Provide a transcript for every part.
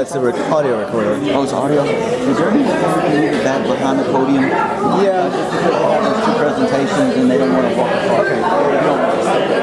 It's a audio recorder. Oh, it's audio. Is there any way we can move it back behind the podium? Yeah. Just because they're having two presentations and they don't want to walk apart. Okay. They don't want to.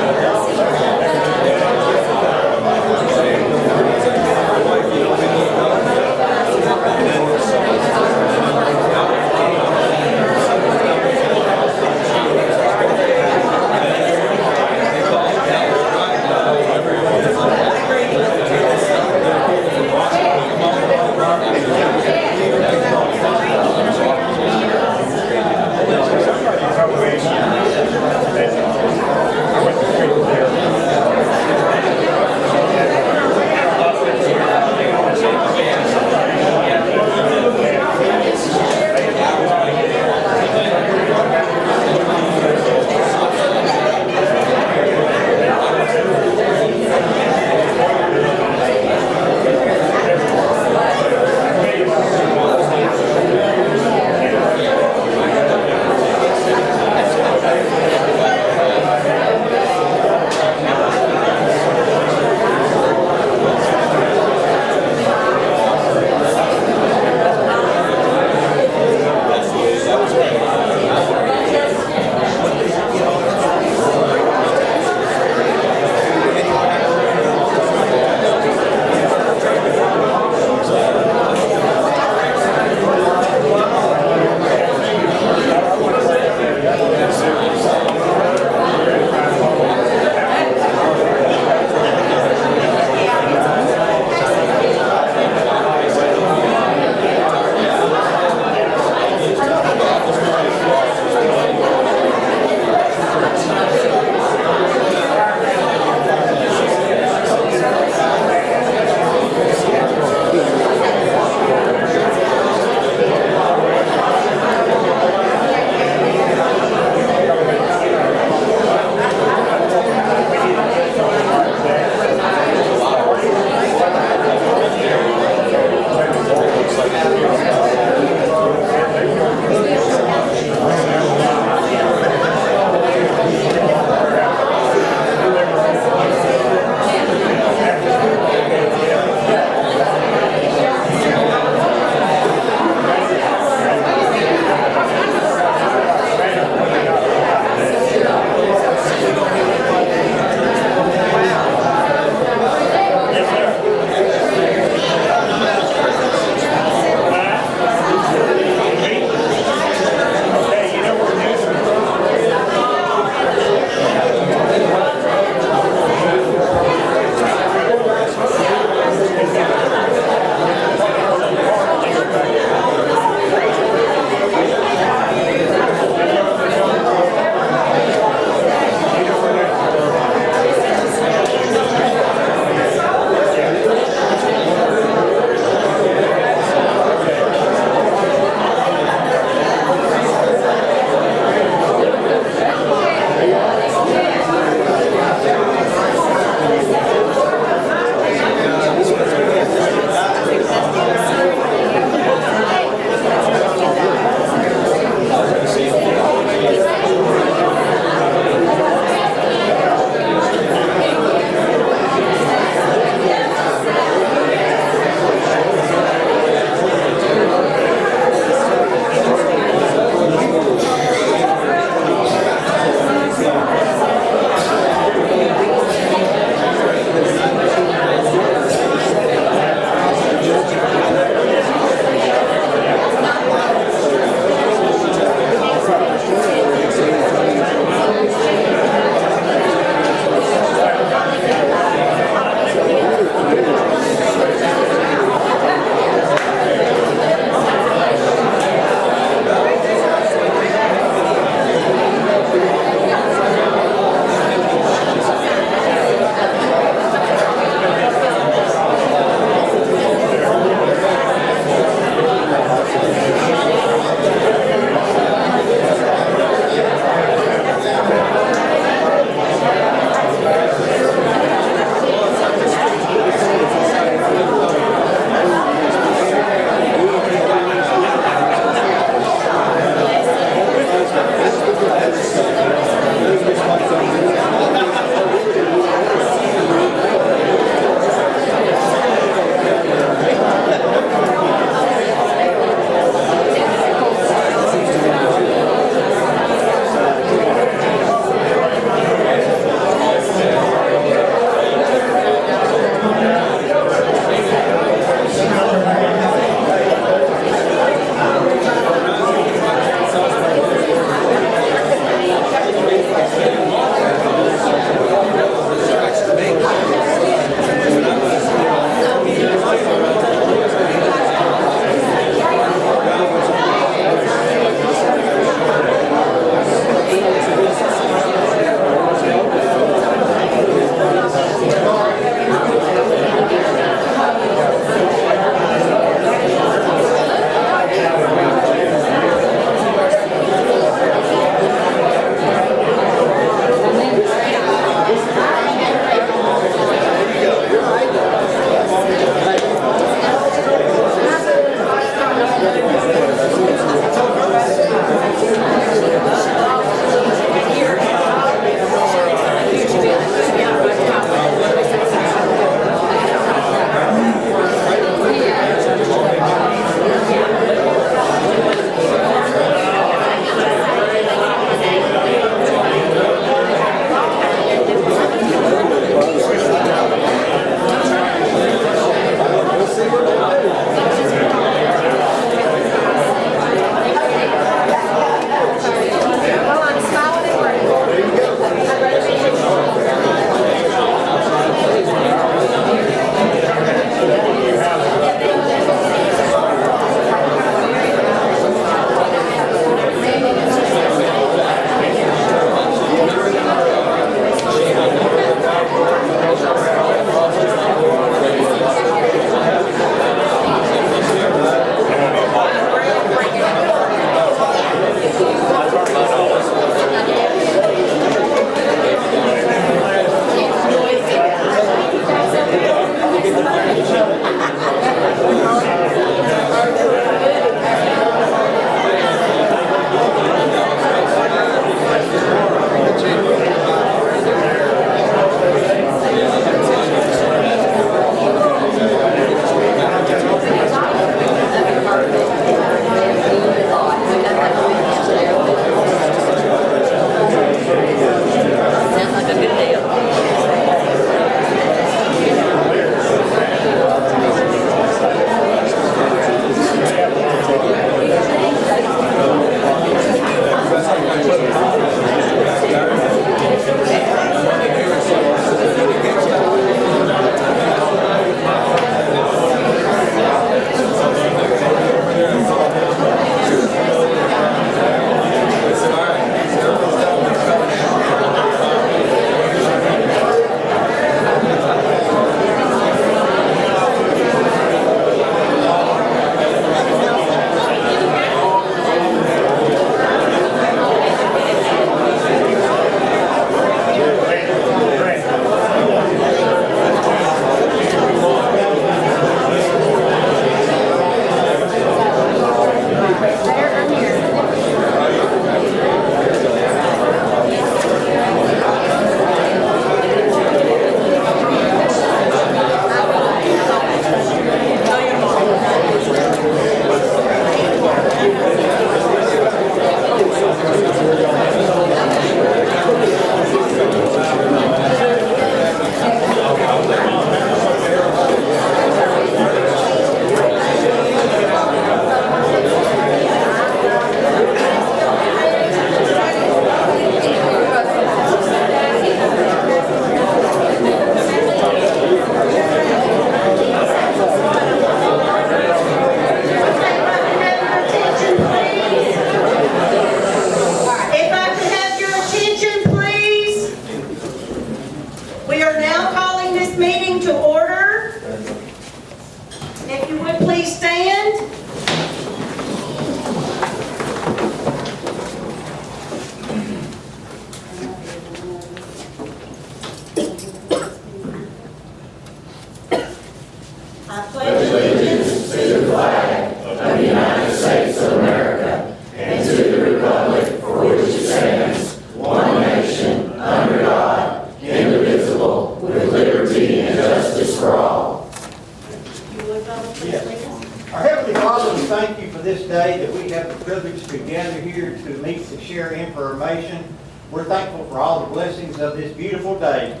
to gather here to meet to share information. We're thankful for all the blessings of this beautiful day.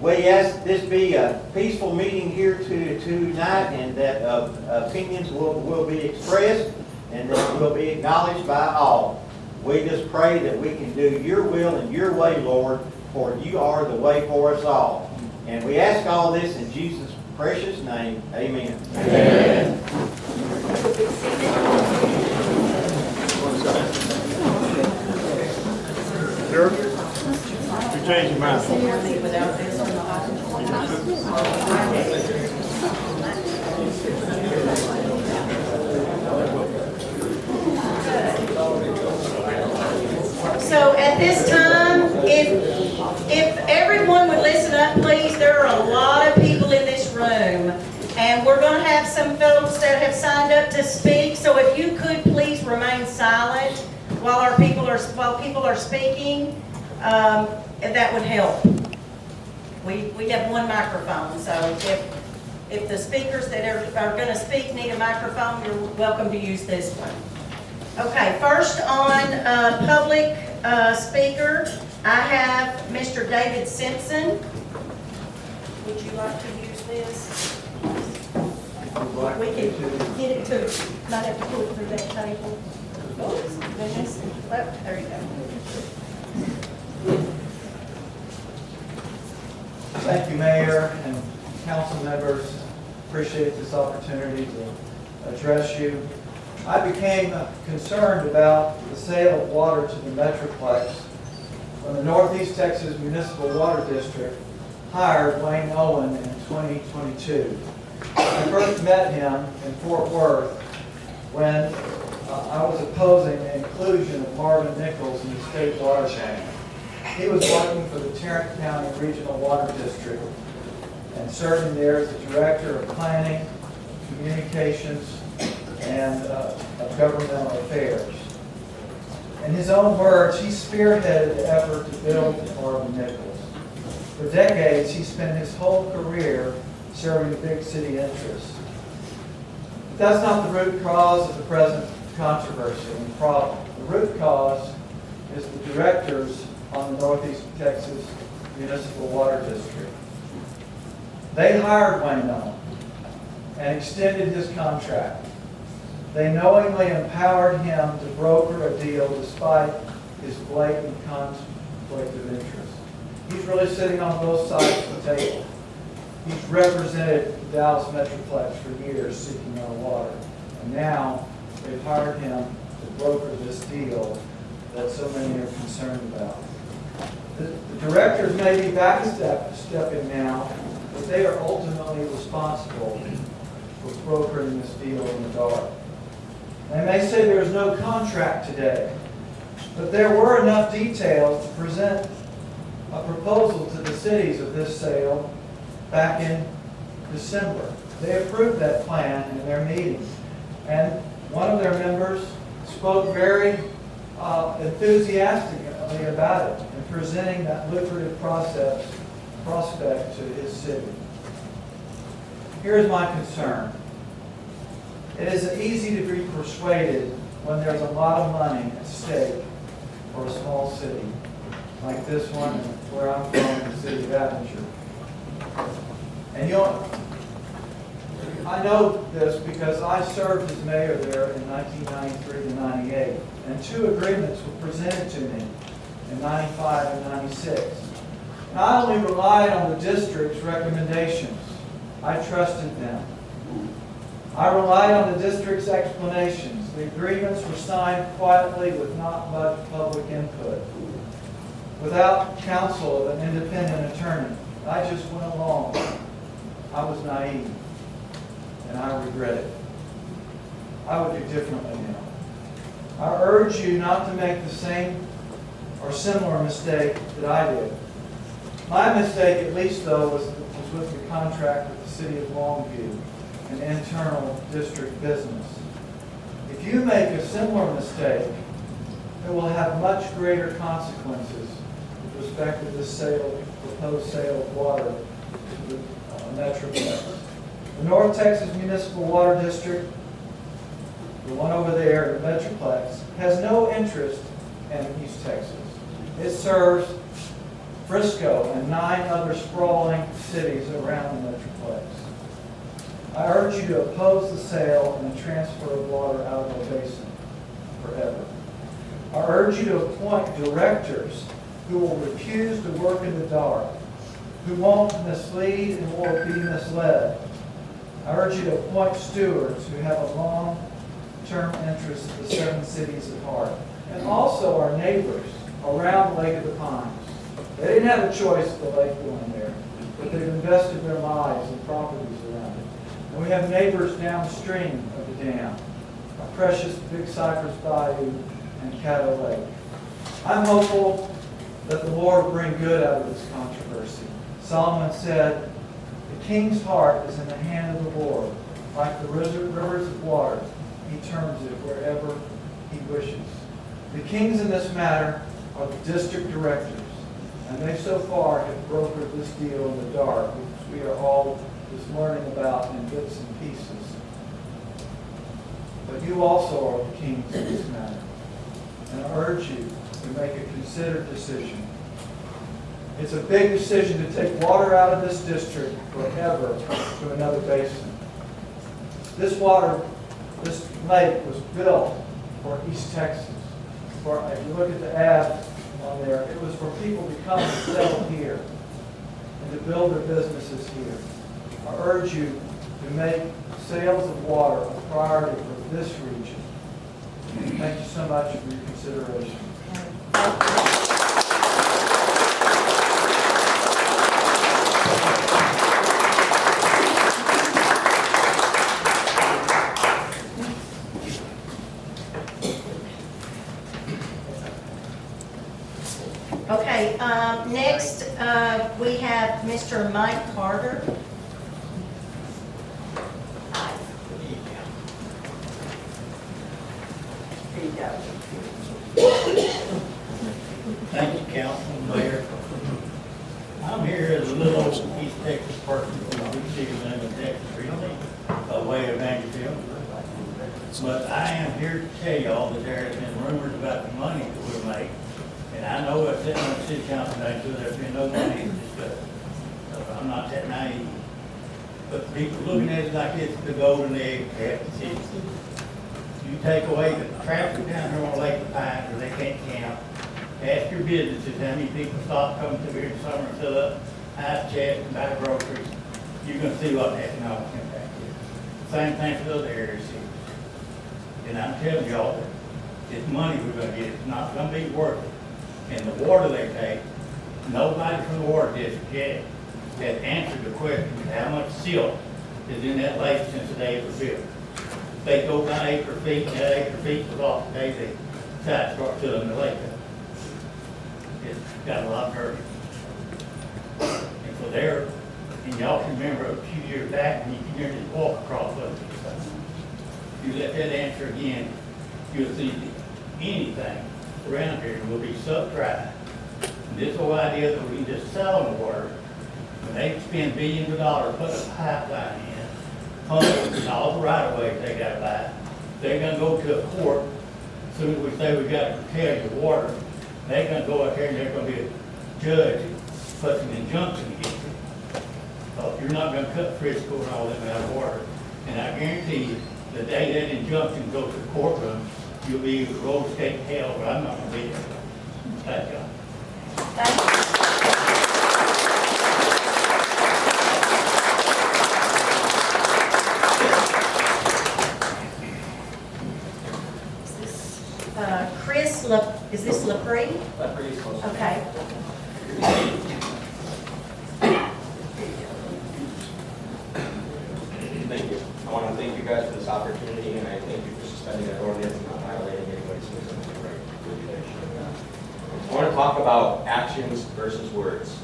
We ask this be a peaceful meeting here tonight, and that opinions will be expressed and that will be acknowledged by all. We just pray that we can do your will and your way, Lord, for you are the way for us all. And we ask all this in Jesus' precious name. Amen. Amen. Sir, you changed your mind. So at this time, if everyone would listen up, please, there are a lot of people in this room. And we're going to have some folks that have signed up to speak. So if you could please remain silent while people are speaking, that would help. We have one microphone, so if the speakers that are going to speak need a microphone, you're welcome to use this one. Okay, first on public speaker, I have Mr. David Simpson. Would you like to use this? We can get it to, not have to pull it through that table. Oops, goodness. Oh, there you go. Thank you, Mayor and council members. Appreciate this opportunity to address you. I became concerned about the sale of water to the Metroplex when the Northeast Texas Municipal Water District hired Wayne Owen in 2022. I first met him in Fort Worth when I was opposing the inclusion of Marvin Nichols in the state watershed. He was working for the Tarrant County Regional Water District and serving there as the Director of Planning, Communications, and of Governmental Affairs. In his own words, he spearheaded the effort to build Marvin Nichols. For decades, he spent his whole career serving big city interests. But that's not the root cause of the present controversy and problem. The root cause is the directors on the Northeast Texas Municipal Water District. They hired Wayne Owen and extended his contract. They knowingly empowered him to broker a deal despite his blatant conflict of interest. He's really sitting on both sides of the table. He's represented the Dallas Metroplex for years seeking our water. And now they've hired him to broker this deal that so many are concerned about. The directors may be backstepping now, but they are ultimately responsible for brokering this deal in the dark. They may say there is no contract today, but there were enough details to present a proposal to the cities of this sale back in December. They approved that plan in their meeting, and one of their members spoke very enthusiastically about it and presenting that lucrative prospect to his city. Here's my concern. It is easy to be persuaded when there's a lot of money at stake for a small city like this one, where I'm from, the city of Aventure. And I know this because I served as mayor there in 1993 to 98, and 2 agreements were presented to me in 95 and 96. And I only relied on the district's recommendations. I trusted them. I relied on the district's explanations. The agreements were signed quietly with not much public input, without counsel of an independent attorney. I just went along. I was naive, and I regret it. I would do differently now. I urge you not to make the same or similar mistake that I did. My mistake, at least though, was with the contract with the city of Longview, an internal district business. If you make a similar mistake, it will have much greater consequences with respect to this proposed sale of water to the Metroplex. The North Texas Municipal Water District the one over there, the Metroplex, has no interest in East Texas. It serves Frisco and 9 other sprawling cities around the Metroplex. I urge you to oppose the sale and the transfer of water out of the basin forever. I urge you to appoint directors who will refuse to work in the dark, who won't mislead and will be misled. I urge you to appoint stewards who have a long-term interest in the 7 cities at heart, and also our neighbors around Lake of the Pines. They didn't have a choice of the lake going there, but they've invested their lives and properties around it. And we have neighbors downstream of the dam, our precious Big Cypress Bayou and Caddo Lake. I'm hopeful that the Lord will bring good out of this controversy. Solomon said, "The king's heart is in the hand of the Lord. Like the rivers of water, he turns it wherever he wishes." The kings in this matter are the district directors, and they so far have brokered this deal in the dark, which we are all just learning about in bits and pieces. But you also are the kings in this matter, and I urge you to make a considered decision. It's a big decision to take water out of this district forever to another basin. This lake was built for East Texas. If you look at the ad on there, it was for people to come and settle here and to build their businesses here. I urge you to make sales of water a priority for this region. Thank you so much for your consideration. Okay, next, we have Mr. Mike Carter. Here you go. Thank you, Councilman, Mayor. I'm here as a little East Texas person from the big city of Texas, really, by way of Vanderbilt. But I am here to tell y'all that there has been rumors about the money that we'll make. And I know I've said on the city council today, too, there's been no money discussed. So I'm not that naive. But people looking at it like it's the golden egg at the city. You take away the traffic down here on Lake of Pines where they can't camp. Ask your businesses how many people stop coming through here in summer and fill up ice chests and buy groceries. You're gonna see what the economic impact is. Same thing for the other areas. And I'm telling y'all that this money we're gonna get is not gonna be worth it. And the water they take, nobody from the water district yet has answered the question of how much silt is in that lake since the day it was built. They go down acre feet, and that acre feet was off the day they decided to start filling the lake up. It's got a lot of dirt. And so there, and y'all can remember a few years back, when you can hear this walk across of it. You let that answer again, you'll see anything around here will be sub-dry. And this whole idea that we can just sell them water, when they spend billions of dollars putting a pipeline in, hundreds and all the right-of-ways they gotta buy, they're gonna go to a court, as soon as we say we gotta protect your water, they're gonna go out there and there's gonna be a judge that puts an injunction against you. So you're not gonna cut Frisco and all that out of water. And I guarantee you, the day that injunction goes to the courtroom, you'll be either road state hell, but I'm not gonna be there. Thank you. Thank you. Is this LaPree? LaPree is close. Okay. Thank you. I want to thank you guys for this opportunity, and I thank you for suspending that ordinance and not violating anybody's citizen's right to do that shit. I want to talk about actions versus words.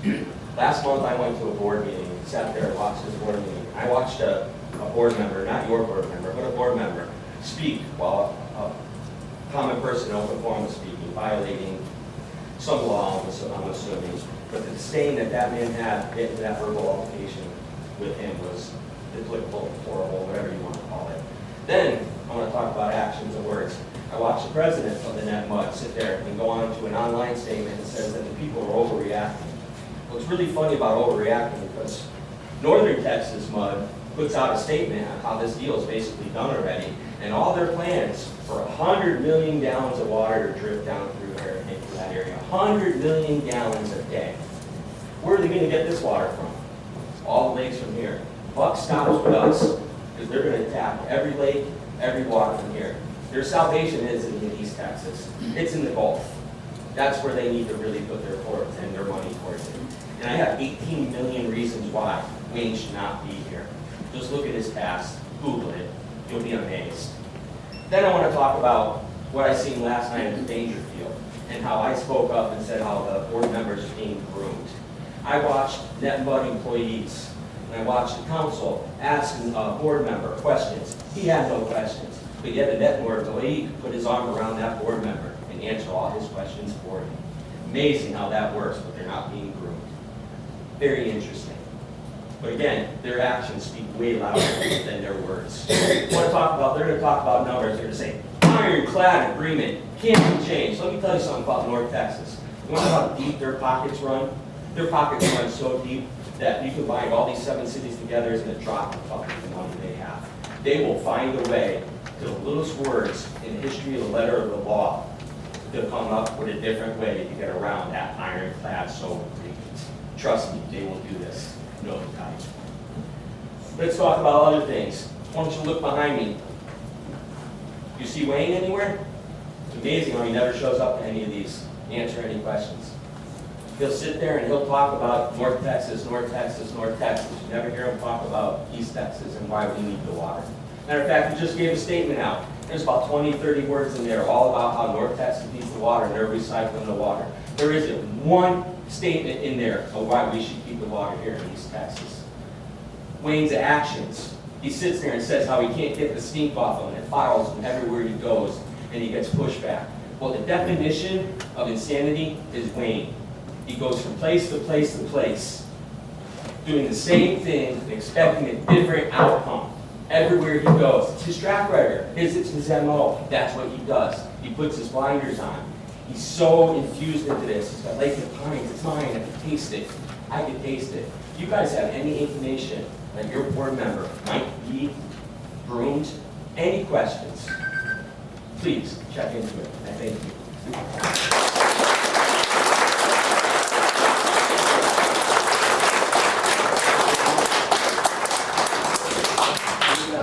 Last month, I went to a board meeting, sat there and watched this board meeting. I watched a board member, not your board member, but a board member, speak while a common person in open forum was speaking, violating some law, I'm assuming. But the disdain that that man had in that verbal altercation with him was despicable, horrible, whatever you want to call it. Then I want to talk about actions and words. I watched the president of the Net Mud sit there and go on to an online statement that says that the people are overreacting. What's really funny about overreacting, because Northern Texas Mud puts out a statement on how this deal is basically done already, and all their plans for 100 million gallons of water to drip down through here into that area. 100 million gallons a day. Where are they going to get this water from? All the lakes from here. Buck stops with us because they're going to tap every lake, every water from here. Their salvation isn't in East Texas. It's in the Gulf. That's where they need to really put their efforts and their money towards it. And I have 18 million reasons why Wayne should not be here. Just look at his past, Google it, you'll be amazed. Then I want to talk about what I seen last night at the Dangerfield and how I spoke up and said how the board members are being groomed. I watched Net Mud employees and I watched the council asking a board member questions. He had no questions, but yet a Net Mud employee could put his arm around that board member and answer all his questions for him. Amazing how that works, but they're not being groomed. Very interesting. But again, their actions speak way louder than their words. They're going to talk about numbers. They're going to say, ironclad agreement can't be changed. Let me tell you something about North Texas. You want to know how deep their pockets run? Their pockets run so deep that you can bind all these 7 cities together isn't a drop of fucking the money they have. They will find a way to the littlest words in the history of the letter of the law to come up with a different way to get around that ironclad so agreement. Trust me, they will do this. No doubt. Let's talk about other things. Why don't you look behind me? You see Wayne anywhere? It's amazing how he never shows up to any of these, answer any questions. He'll sit there and he'll talk about North Texas, North Texas, North Texas. You never hear him talk about East Texas and why we need the water. Matter of fact, he just gave a statement out. There's about 20, 30 words in there all about how North Texas needs the water and they're recycling the water. There isn't one statement in there of why we should keep the water here in East Texas. Wayne's actions. He sits there and says how he can't get the stink off him and it follows him everywhere he goes and he gets pushback. Well, the definition of insanity is Wayne. He goes from place to place to place, doing the same thing, expecting a different outcome everywhere he goes. It's his track record. It's his MO. That's what he does. He puts his blinders on. He's so infused into this. He's got Lake of Pines. It's mine. I can taste it. I can taste it. If you guys have any inclination that your board member might be groomed, any questions, please check into it. I thank you.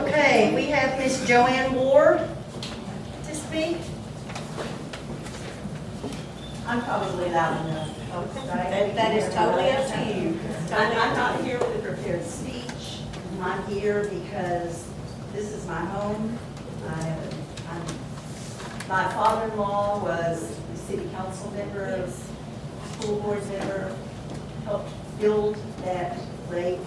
Okay, we have Miss Joanne Ward to speak. I'm probably loud enough. That is totally up to you. I'm not here with a prepared speech. I'm here because this is my home. My father-in-law was a city council member, school board member, helped build that lake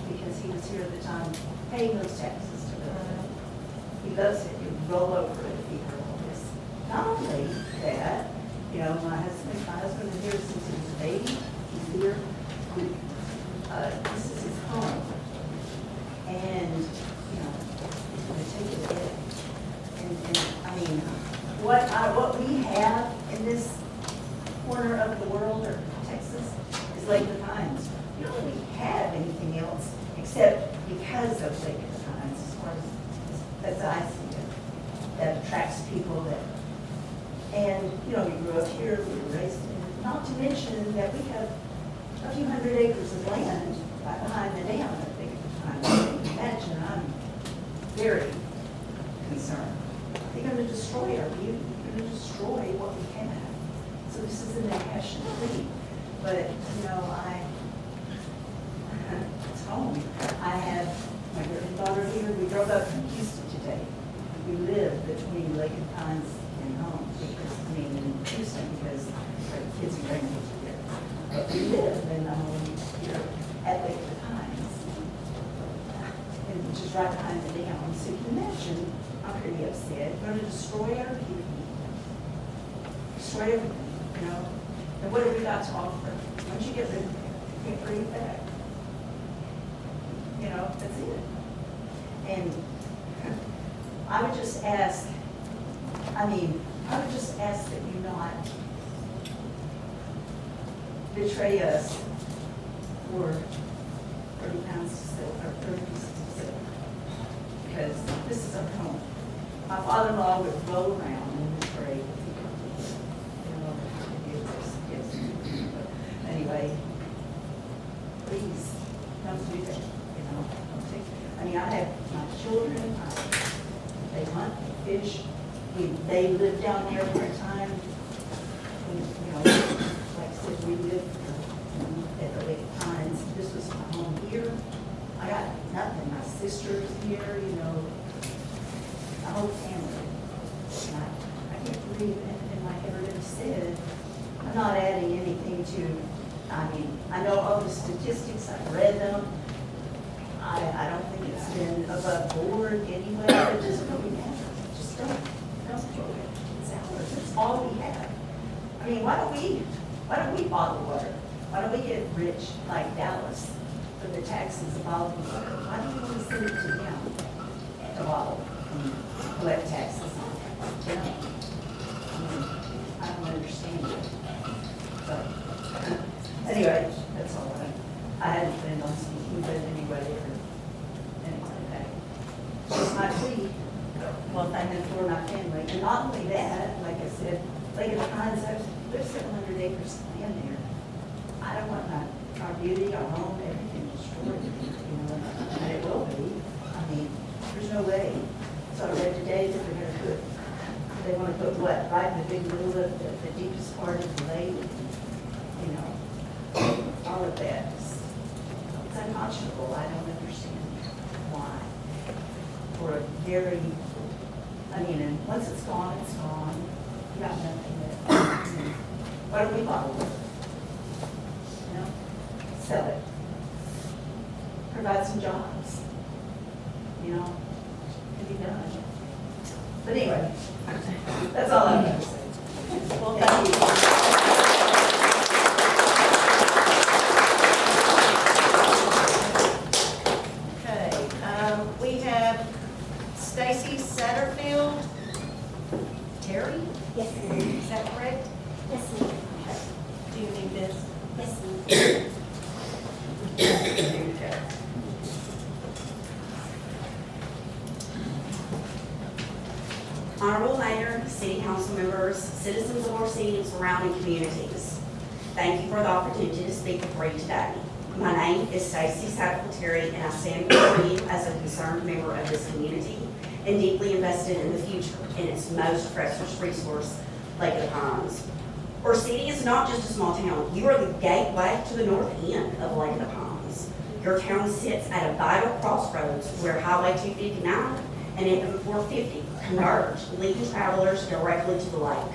because he was here at the time, paying those taxes to build it. He loves it. He'd roll over it if he heard all this. Not only that, you know, my husband is here since he was a baby. He's here. This is his home. And, you know, he's going to take it in. And I mean, what we have in this corner of the world, or Texas, is Lake of Pines. We don't really have anything else except because of Lake of Pines, as I see it, that attracts people that. And, you know, we grew up here, we were raised in, not to mention that we have a few hundred acres of land right behind the dam at Lake of Pines. Imagine, I'm very concerned. They're going to destroy our beauty. They're going to destroy what we have. So this is an impassioned plea. But, you know, it's home. I have my granddaughter here. We drove up from Houston today. We live between Lake of Pines and home. Because, I mean, in Houston, because our kids and grandkids are here. But we live in the home here at Lake of Pines, which is right behind the dam. So you can imagine, I'm pretty upset. We're going to destroy our beauty. Destroy everything, you know. And what have we got to offer? Once you get rid of it, you can't bring it back. You know, that's it. And I would just ask, I would just ask that you not betray us for 30 pounds of silver, or 30 pieces of silver. Because this is our home. My father-in-law would roll around in his grave if he could. You know, yes. But anyway, please, don't do that, you know. Don't take- I mean, I have my children, they hunt, they fish, they live down there for a time. You know, like I said, we live at the Lake Pines. This was my home here. I got nothing. My sister's here, you know, my whole family. And I can't believe it. And like everybody said, I'm not adding anything to, I know all the statistics, I've read them. I don't think it's been above board anyway, but just really matter. Just don't throw it. It's ours. It's all we have. I mean, why don't we bottle water? Why don't we get rich like Dallas for the taxes of bottled water? Why don't we want to send it to them to bottle and collect taxes on it? You know? I don't understand it. But anyway, that's all I hadn't planned on speaking, but anyway, or anything like that. Just my plea, well, thank them for my family. And not only that, like I said, Lake of the Pines, there's 700 acres of land there. I don't want our beauty, our home, everything destroyed, you know, and it will be. I mean, there's no way. So I read today that they're gonna put, they wanna put what, right in the big middle of the deepest part of the lake, you know, all of that. It's unconscionable. I don't understand why. For a very, and once it's gone, it's gone. You got nothing there. Why don't we bottle it? You know, sell it. Provide some jobs. You know, can be done. But anyway, that's all I'm going to say. Well, thank you. We have Stacy Satterfield. Terry? Yes, ma'am. Is that correct? Yes, ma'am. Do you need this? Yes, ma'am. Okay. Honorable Mayor, City Council members, citizens of our city and surrounding communities, thank you for the opportunity to speak before you today. My name is Stacy Satterfield Terry, and I stand before you as a concerned member of this community and deeply invested in the future in its most precious resource, Lake of the Pines. Our city is not just a small town. You are the gateway to the north end of Lake of the Pines. Your town sits at a vital crossroads where Highway 259 and FM 450 converge, leading travelers directly to the lake.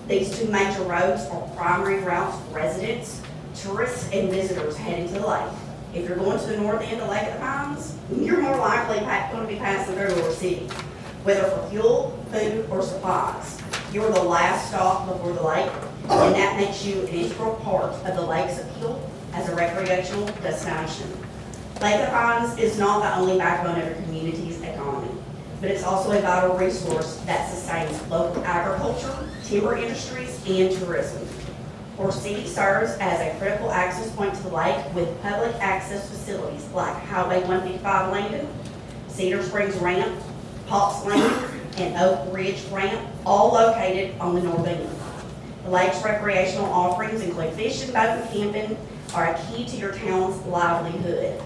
These two major roads are primary routes for residents, tourists, and visitors heading to the lake. If you're going to the north end of Lake of the Pines, you're more likely going to be passing through our city, whether for fuel, food, or supplies. You're the last stop before the lake, and that makes you an integral part of the lake's appeal as a recreational destination. Lake of the Pines is not the only backbone of your community's economy, but it's also a vital resource that sustains local agriculture, timber industries, and tourism. Our city serves as a critical access point to the lake with public access facilities like Highway 155 Landon, Cedar Springs Ramp, Pops Landing, and Oak Ridge Ramp, all located on the north end. The lake's recreational offerings include fishing, boating, camping, are a key to your town's livelihood.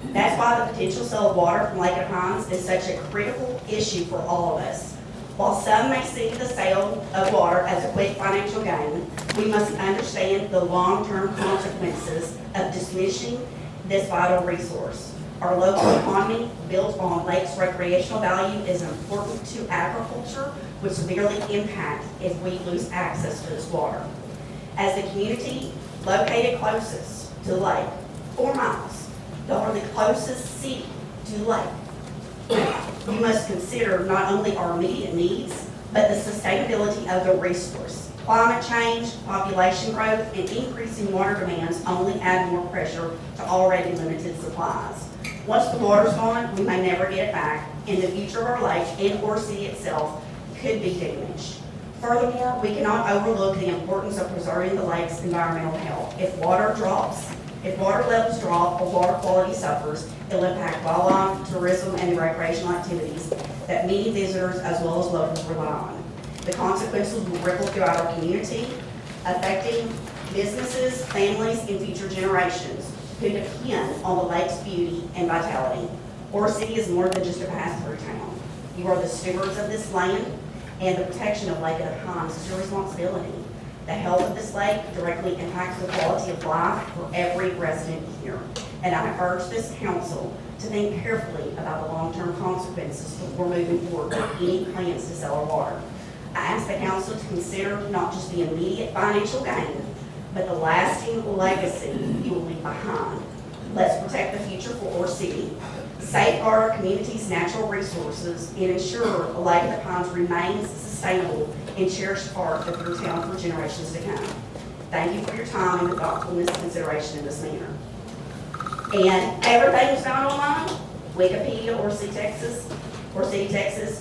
That's why the potential sale of water from Lake of Pines is such a critical issue for all of us. While some may see the sale of water as a quick financial gain, we must understand the long-term consequences of dismissing this vital resource. Our local economy, built on lake's recreational value, is important to agriculture, which severely impact if we lose access to this water. As the community located closest to the lake, 4 miles, you are the closest city to the lake. You must consider not only our immediate needs, but the sustainability of the resource. Climate change, population growth, and increasing water demands only add more pressure to already limited supplies. Once the water's gone, we may never get it back, and the future of our lake and/or city itself could be damaged. Furthermore, we cannot overlook the importance of preserving the lake's environmental health. If water levels drop or water quality suffers, it'll impact wildlife, tourism, and the recreational activities that many visitors as well as locals rely on. The consequences will ripple throughout our community, affecting businesses, families, and future generations who depend on the lake's beauty and vitality. Ore City is more than just a pass-through town. You are the stewards of this land, and the protection of Lake of the Pines is your responsibility. The health of this lake directly impacts the quality of life for every resident here. And I urge this council to think carefully about the long-term consequences before moving forward with any plans to sell our water. I ask the council to consider not just the immediate financial gain, but the lasting legacy you will leave behind. Let's protect the future for Ore City, safeguard our community's natural resources, and ensure the Lake of the Pines remains a sustainable and cherished part of your town for generations to come. Thank you for your time and the thoughtfulness and consideration in this manner. And everything is found online, Wikipedia, Ore City, Texas,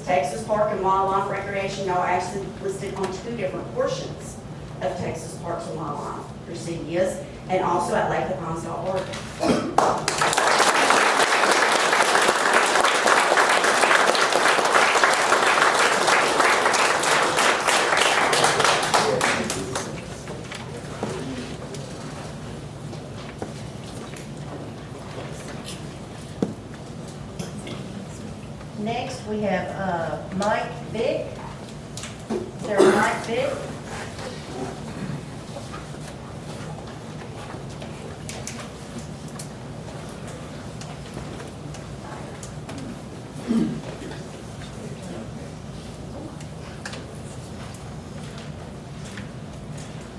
Texas Park and Wildlife Recreation. Y'all actually listed on 2 different portions of Texas Parks and Wildlife. Your city is, and also at lakeofthepines.org. Next, we have Mike Vick. Is there a Mike Vick?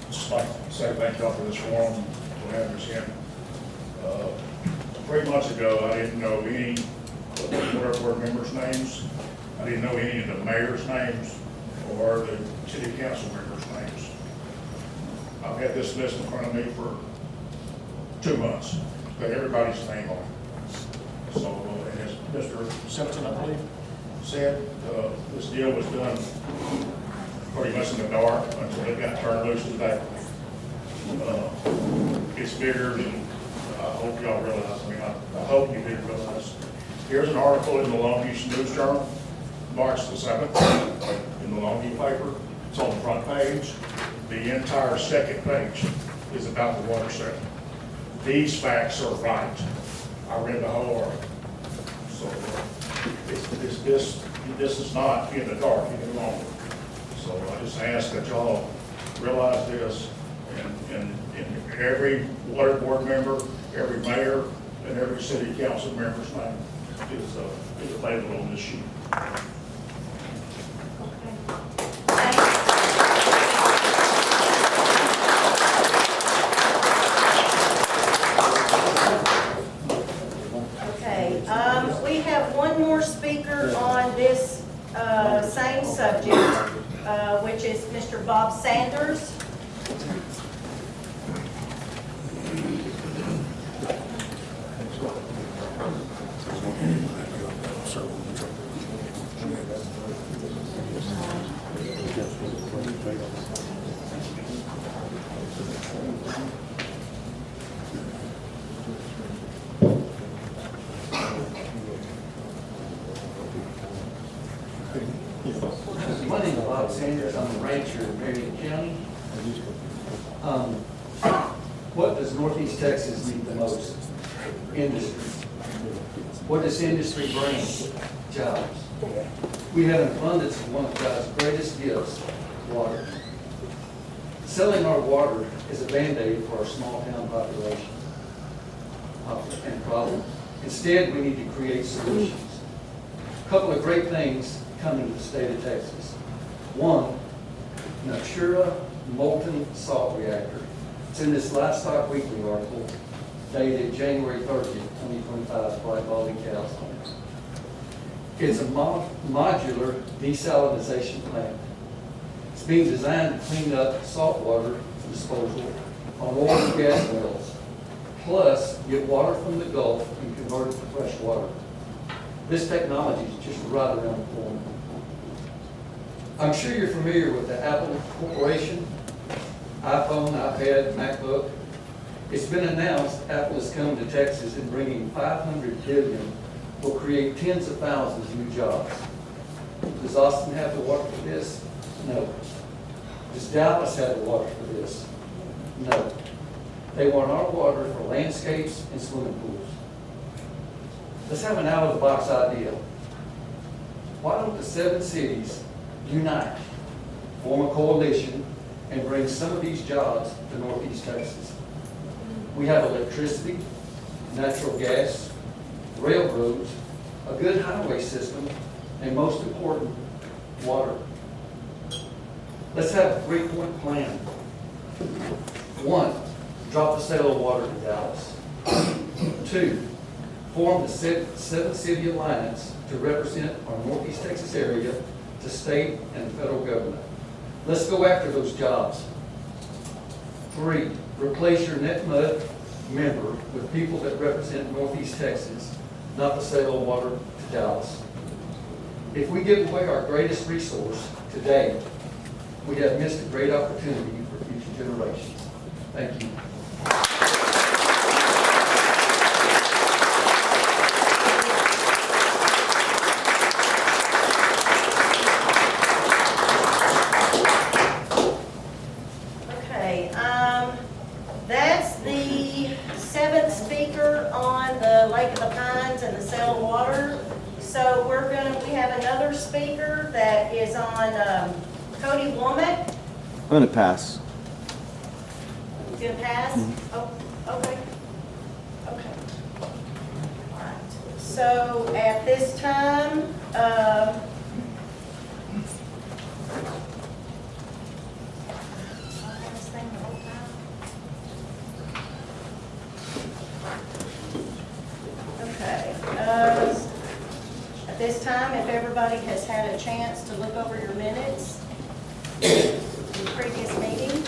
Just like to say thank y'all for this forum, for having us in. 3 months ago, I didn't know any of the board members' names. I didn't know any of the mayor's names or the city council members' names. I've had this list in front of me for 2 months, got everybody's name on it. So, and as Mr. Simpson, I believe, said, this deal was done pretty much in the dark until it got turned loose today. It's bigger than, I hope y'all realize, I hope you did realize. Here's an article in the Longview News Journal, March the 7th, in the Longview paper. It's on the front page. The entire second page is about the water sector. These facts are right. I read the whole article. So this is not in the dark any longer. So I just ask that y'all realize this, and every water board member, every mayor, and every city council member's name is available on this sheet. Okay, we have one more speaker on this same subject, which is Mr. Bob Sanders. My name is Bob Sanders. I'm a rancher in Marion County. What does Northeast Texas need the most? Industry. What does industry bring? Jobs. We have an abundance of one of God's greatest gifts, water. Selling our water is a Band-Aid for our small town population and problem. Instead, we need to create solutions. A couple of great things coming to the state of Texas. One, Natura molten salt reactor. It's in this Livestock Weekly article dated January 30th, 2025, by Baldy Cows on it. It's a modular desalinization plant. It's being designed to clean up saltwater disposal on oil and gas wells, plus get water from the Gulf and convert it to fresh water. This technology is just right around the corner. I'm sure you're familiar with the Apple Corporation, iPhone, iPad, MacBook. It's been announced Apple is coming to Texas and bringing $500 billion will create tens of thousands of new jobs. Does Austin have the water for this? No. Does Dallas have the water for this? No. They want our water for landscapes and swimming pools. Let's have an out-of-the-box idea. Why don't the 7 cities unite, form a coalition, and bring some of these jobs to Northeast Texas? We have electricity, natural gas, railroads, a good highway system, and most important, water. Let's have a 3-point plan. 1, drop the sale of water to Dallas. 2, form the 7-city alliance to represent our Northeast Texas area to state and federal government. Let's go after those jobs. 3, replace your net mud member with people that represent Northeast Texas, not the sale of water to Dallas. If we give away our greatest resource today, we have missed a great opportunity for future generations. Thank you. Okay, that's the 7th speaker on the Lake of the Pines and the sale of water. So we have another speaker that is on Cody Womack. I'm gonna pass. He's gonna pass? Oh, okay. Okay. All right. So at this time, okay. At this time, if everybody has had a chance to look over your minutes in the previous meeting,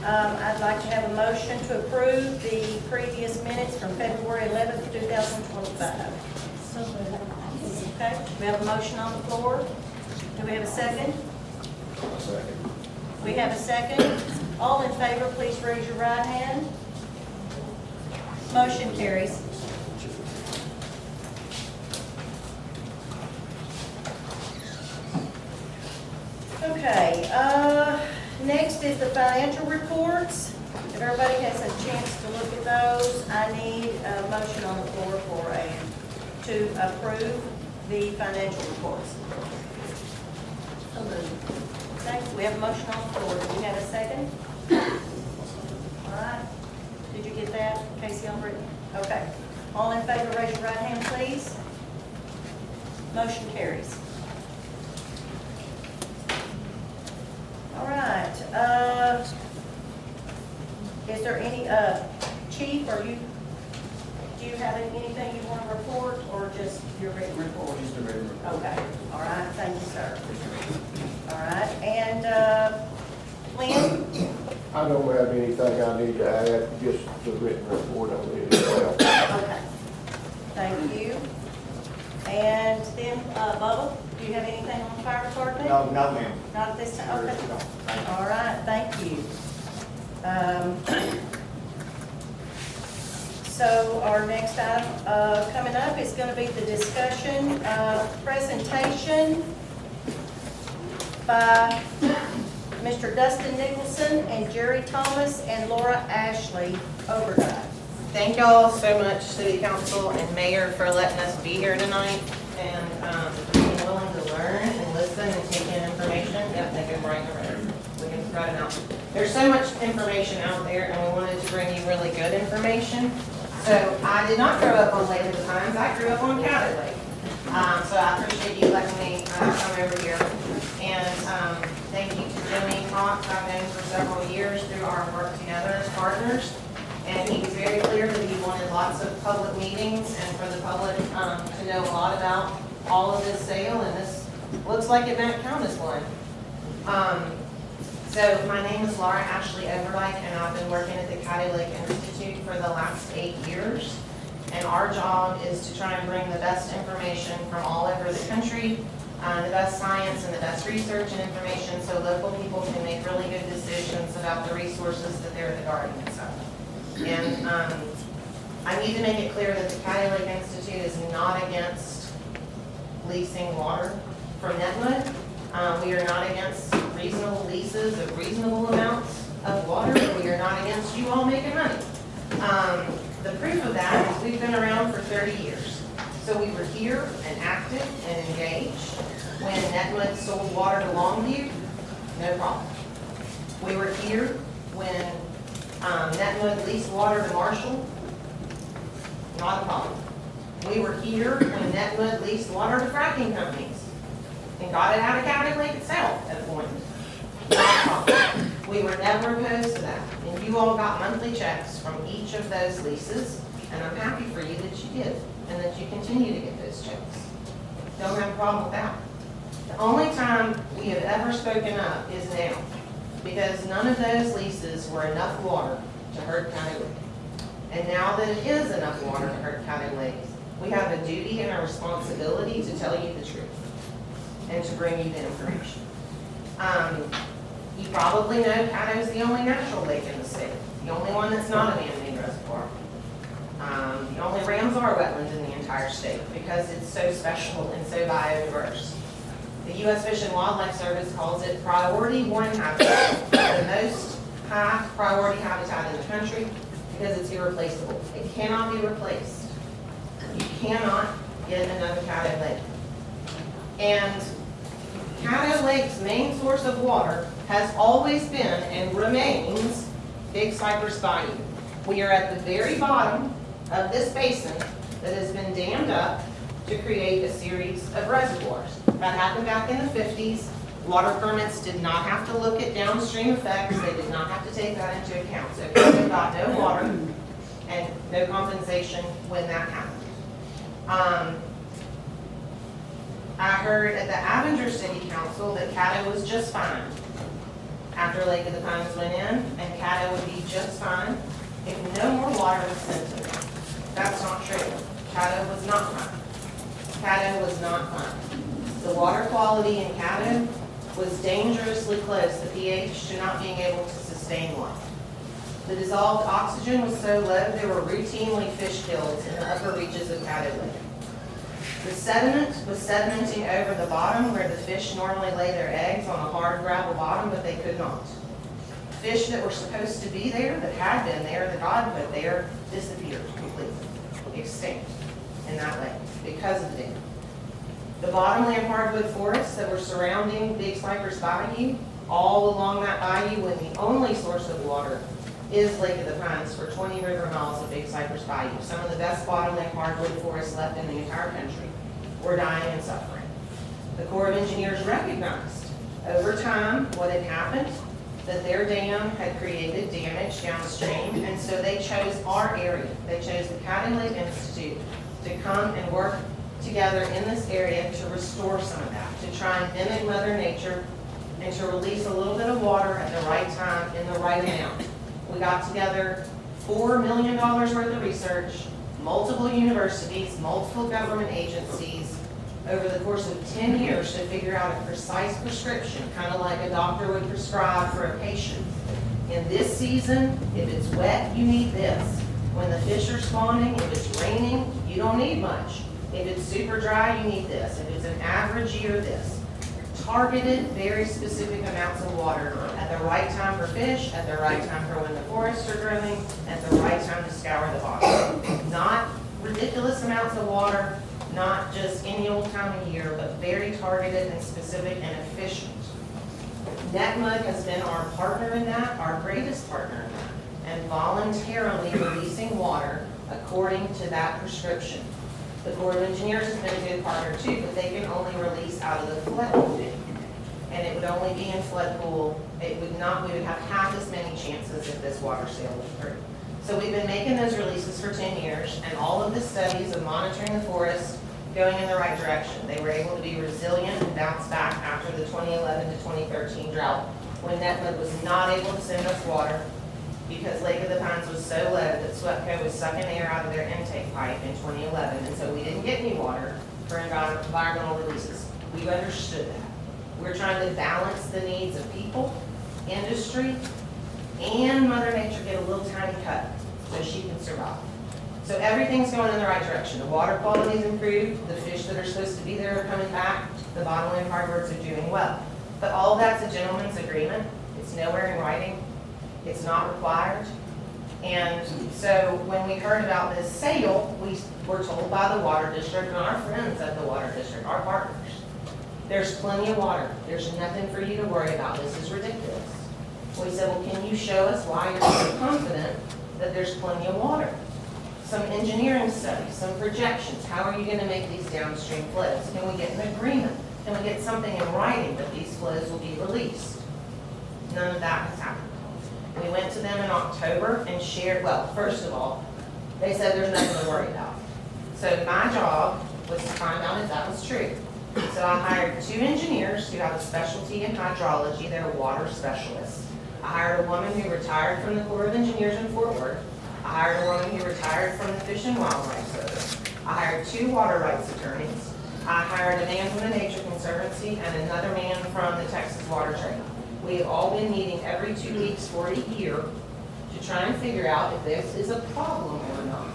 I'd like to have a motion to approve the previous minutes from February 11th, 2025. Okay, we have a motion on the floor. Do we have a second? Second. We have a second. All in favor, please raise your right hand. Motion carries. Okay, next is the financial reports. If everybody has a chance to look at those, I need a motion on the floor to approve the financial reports. Okay, we have a motion on the floor. Do we have a second? All right. Did you get that, Casey, on written? Okay. All in favor, raise your right hand, please. Motion carries. All right, is there any, Chief, do you have anything you want to report, or just your written report? Just a written report. Okay, all right, thank you, sir. All right, and, Lynn? I don't have anything I need to add, just the written report on it as well. Okay, thank you. And then, Bubba, do you have anything on the fire department? No, no, ma'am. Not at this time, okay. No, thank you. All right, thank you. So our next item coming up is going to be the discussion, presentation by Mr. Dustin Nicholson and Jerry Thomas and Laura Ashley Overdyke. Thank y'all so much, City Council and Mayor, for letting us be here tonight and being willing to learn and listen and take in information. Yep, they go right in the road. We can spread it out. There's so much information out there, and we wanted to bring you really good information. So I did not grow up on Lake of the Pines. I grew up on County Lake. So I appreciate you letting me come over here. And thank you to Jimmy Cox, I've known for several years through our work together as partners. And he was very clear that he wanted lots of public meetings and for the public to know a lot about all of this sale, and this looks like it might count as one. So my name is Laura Ashley Overdyke, and I've been working at the County Lake Institute for the last 8 years. And our job is to try and bring the best information from all over the country, the best science and the best research and information, so local people can make really good decisions about the resources that they're the guardians of. And I need to make it clear that the Caddo Lake Institute is not against leasing water from Netmud. We are not against reasonable leases of reasonable amounts of water. We are not against you all making money. The proof of that is we've been around for 30 years. So we were here and active and engaged when Netmud sold water to Longview, no problem. We were here when Netmud leased water to Marshall, not a problem. We were here when Netmud leased water to fracking companies and got it out of Caddo Lake itself at a point. Not a problem. We were never opposed to that. And you all got monthly checks from each of those leases, and I'm happy for you that you did and that you continue to get those checks. Don't have a problem with that. The only time we have ever spoken up is now, because none of those leases were enough water to hurt Caddo Lake. And now that it is enough water to hurt Caddo Lake, we have a duty and a responsibility to tell you the truth and to bring you the information. You probably know Caddo is the only natural lake in the state, the only one that's not a man-made reservoir. The only Ramsar wetland in the entire state because it's so special and so biodiverse. The U.S. Fish and Wildlife Service calls it Priority 1 habitat, the most high priority habitat in the country because it's irreplaceable. It cannot be replaced. You cannot get another Caddo Lake. And Caddo Lake's main source of water has always been and remains Big Cypress Bayou. We are at the very bottom of this basin that has been dammed up to create a series of reservoirs. That happened back in the 50s. Water permits did not have to look at downstream effects. They did not have to take that into account. So Caddo got no water and no compensation when that happened. I heard at the Avenger City Council that Caddo was just fine after Lake of the Pines went in, and Caddo would be just fine if no more water was sent to them. That's not true. Caddo was not fine. Caddo was not fine. The water quality in Caddo was dangerously close, the pH to not being able to sustain life. The dissolved oxygen was so low there were routinely fish kills in the upper reaches of Caddo Lake. The sediment was sedimenting over the bottom where the fish normally lay their eggs on a hard gravel bottom, but they could not. Fish that were supposed to be there, that had been there, that God put there, disappeared completely, extinct in that lake because of the dam. The bottomland hardwood forests that were surrounding Big Cypress Bayou, all along that bayou when the only source of water is Lake of the Pines for 20 river miles of Big Cypress Bayou. Some of the best bottomland hardwood forests left in the entire country were dying and suffering. The Corps of Engineers recognized over time what had happened, that their dam had created damage downstream, and so they chose our area. They chose the Caddo Lake Institute to come and work together in this area to restore some of that, to try and mimic Mother Nature and to release a little bit of water at the right time in the right amount. We got together $4 million worth of research, multiple universities, multiple government agencies, over the course of 10 years to figure out a precise prescription, kind of like a doctor would prescribe for a patient. In this season, if it's wet, you need this. When the fish are spawning, if it's raining, you don't need much. If it's super dry, you need this. If it's an average year, this. Targeted, very specific amounts of water at the right time for fish, at the right time for when the forests are growing, at the right time to scour the bottom. Not ridiculous amounts of water, not just any old time of year, but very targeted and specific and efficient. Netmud has been our partner in that, our greatest partner in that, and voluntarily releasing water according to that prescription. The Corps of Engineers has been a good partner too, but they can only release out of the flood pool. And it would only be in flood pool, we would have half as many chances if this water sailed through. So we've been making those releases for 10 years, and all of the studies of monitoring the forest going in the right direction. They were able to be resilient and bounce back after the 2011 to 2013 drought, when Netmud was not able to send us water, because Lake of the Pines was so low that SWEPCO was sucking air out of their intake pipe in 2011, and so we didn't get any water for environmental releases. We understood that. We're trying to balance the needs of people, industry, and Mother Nature get a little tiny cut so she can survive. So everything's going in the right direction. The water quality's improved, the fish that are supposed to be there are coming back, the bottom line hardwoods are doing well. But all of that's a gentleman's agreement. It's nowhere in writing. It's not required. And so when we heard about this sale, we were told by the water district and our friends at the water district, our partners, there's plenty of water. There's nothing for you to worry about. This is ridiculous. We said, well, can you show us why you're so confident that there's plenty of water? Some engineering studies, some projections. How are you going to make these downstream flows? Can we get an agreement? Can we get something in writing that these flows will be released? None of that has happened. We went to them in October and shared, well, first of all, they said there's nothing to worry about. So my job was to find out if that was true. So I hired 2 engineers who have a specialty in hydrology. They're water specialists. I hired a woman who retired from the Corps of Engineers in Fort Worth. I hired a woman who retired from the Fish and Wildlife Service. I hired 2 water rights attorneys. I hired a man from the Nature Conservancy and another man from the Texas Water Trade. We have all been meeting every 2 weeks for a year to try and figure out if this is a problem or not.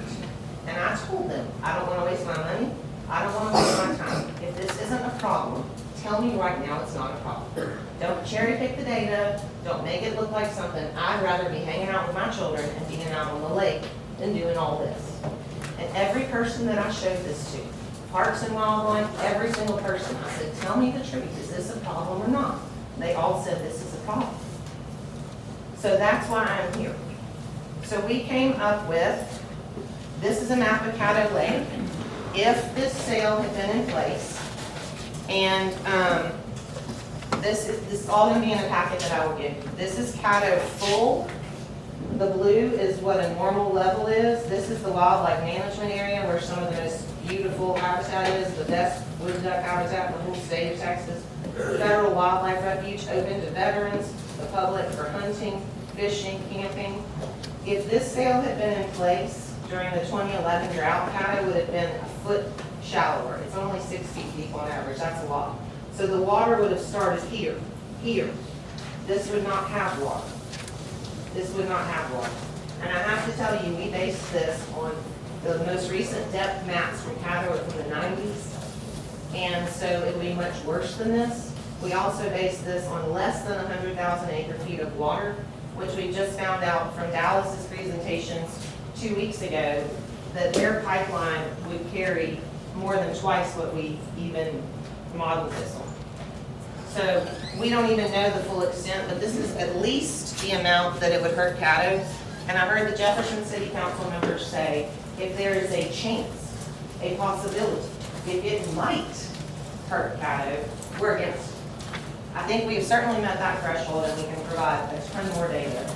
And I told them, I don't want to waste my money. I don't want to waste my time. If this isn't a problem, tell me right now it's not a problem. Don't cherry pick the data. Don't make it look like something. I'd rather be hanging out with my children and being out on the lake than doing all this. And every person that I showed this to, Parks and Wildlife, every single person, I said, tell me the truth. Is this a problem or not? They all said this is a problem. So that's why I'm here. So we came up with, this is a map of Caddo Lake. If this sale had been in place, and this is all going to be in the packet that I will give you. This is Caddo full. The blue is what a normal level is. This is the wildlife management area where some of the most beautiful habitat is, the best wood duck habitat in the whole state of Texas. Federal Wildlife Refuge open to veterans, the public for hunting, fishing, camping. If this sale had been in place during the 2011 drought, Caddo would have been a foot shallower. It's only 6 feet deep on average. That's a lot. So the water would have started here, here. This would not have water. This would not have water. And I have to tell you, we based this on the most recent depth maps from Caddo from the 90s. And so it would be much worse than this. We also based this on less than 100,000 acre-feet of water, which we just found out from Dallas's presentations 2 weeks ago, that their pipeline would carry more than twice what we even modeled this on. So we don't even know the full extent, but this is at least the amount that it would hurt Caddo. And I heard the Jefferson City Council members say, if there is a chance, a possibility, if it might hurt Caddo, we're against it. I think we've certainly met that threshold, and we can provide a ton more data,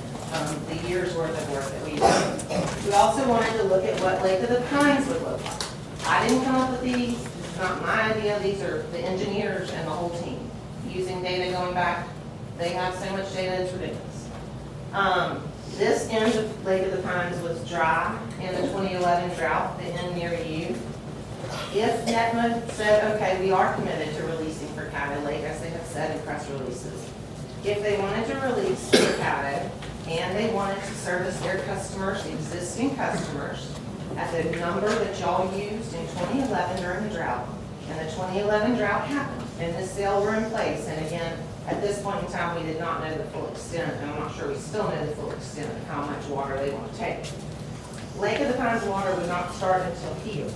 the year's worth of work that we've done. We also wanted to look at what Lake of the Pines would look like. I didn't come up with these. This is not my idea. These are the engineers and the whole team using data going back. They have so much data, it's ridiculous. This end of Lake of the Pines was dry in the 2011 drought, the end near you. If NETMA said, okay, we are committed to releasing for Caddo Lake, as they have said in press releases, if they wanted to release for Caddo and they wanted to service their customers, the existing customers, at the number that y'all used in 2011 during the drought, and the 2011 drought happened, and this sale were in place, and again, at this point in time, we did not know the full extent, and I'm not sure we still know the full extent of how much water they want to take. Lake of the Pines water would not start until here.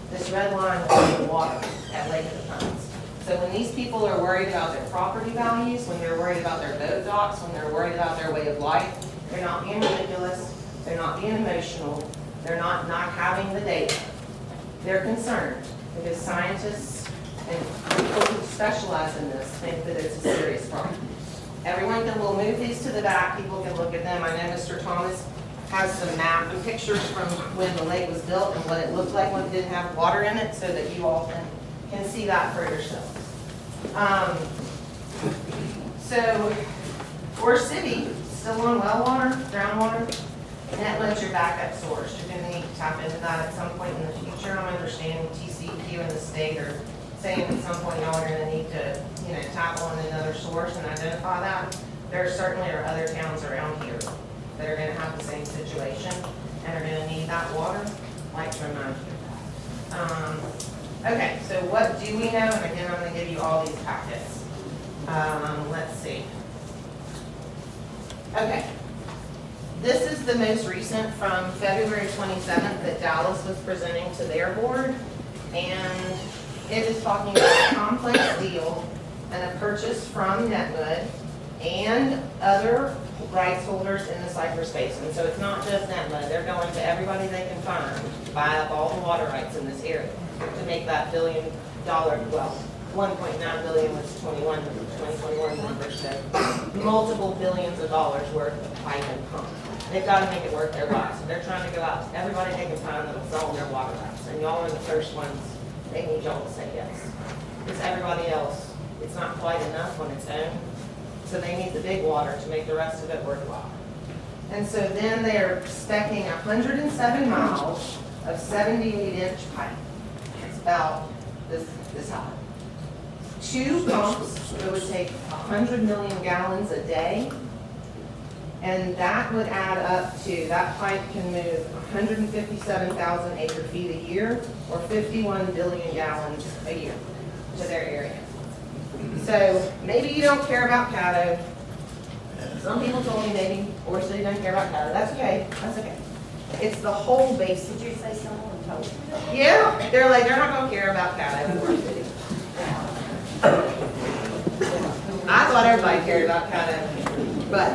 This red line will be the water at Lake of the Pines. So when these people are worried about their property values, when they're worried about their boat docks, when they're worried about their way of life, they're not being ridiculous, they're not being emotional, they're not having the data. They're concerned because scientists and people who specialize in this think that it's a serious problem. Everyone will move these to the back, people can look at them. I know Mr. Thomas has some map and pictures from when the lake was built and what it looked like when it didn't have water in it, so that you all can see that for yourselves. So, for city, still still on well water, groundwater, Netmud's your backup source. You're gonna need to tap into that at some point in the future. I'm understanding TCEQ and the state are saying at some point y'all are gonna need to, tap on another source and identify that. There certainly are other towns around here that are gonna have the same situation and are gonna need that water, like to remind you of that. Okay, so what do we know? And again, I'm gonna give you all these packets. Let's see. Okay. This is the most recent from February 27th that Dallas was presenting to their board. And it is talking about a complex deal and a purchase from Netmud and other rights holders in the Cypress Basin. So it's not just Netmud. They're going to everybody they can find to buy up all the water rights in this area to make that $1 billion, well, 1.9 billion was 2021 numbers, so multiple billions of dollars worth of pipe and pump. They've got to make it worth their while, so they're trying to go out to everybody they can find that'll sell their water rights. And y'all are the first ones, they need y'all to say yes. Because everybody else, it's not quite enough on its own, so they need the big water to make the rest of it worthwhile. And so then they're specking 107 miles of 78-inch pipe. It's about this high. 2 pumps that would take 100 million gallons a day, and that would add up to, that pipe can move 157,000 acre feet a year, or 51 billion gallons a year to their area. So maybe you don't care about Caddo. Some people told me maybe Ore City doesn't care about Caddo. That's okay. That's okay. It's the whole basin. Did you say someone told you? Yeah, they're not gonna care about Caddo in Ore City. I thought everybody cared about Caddo, but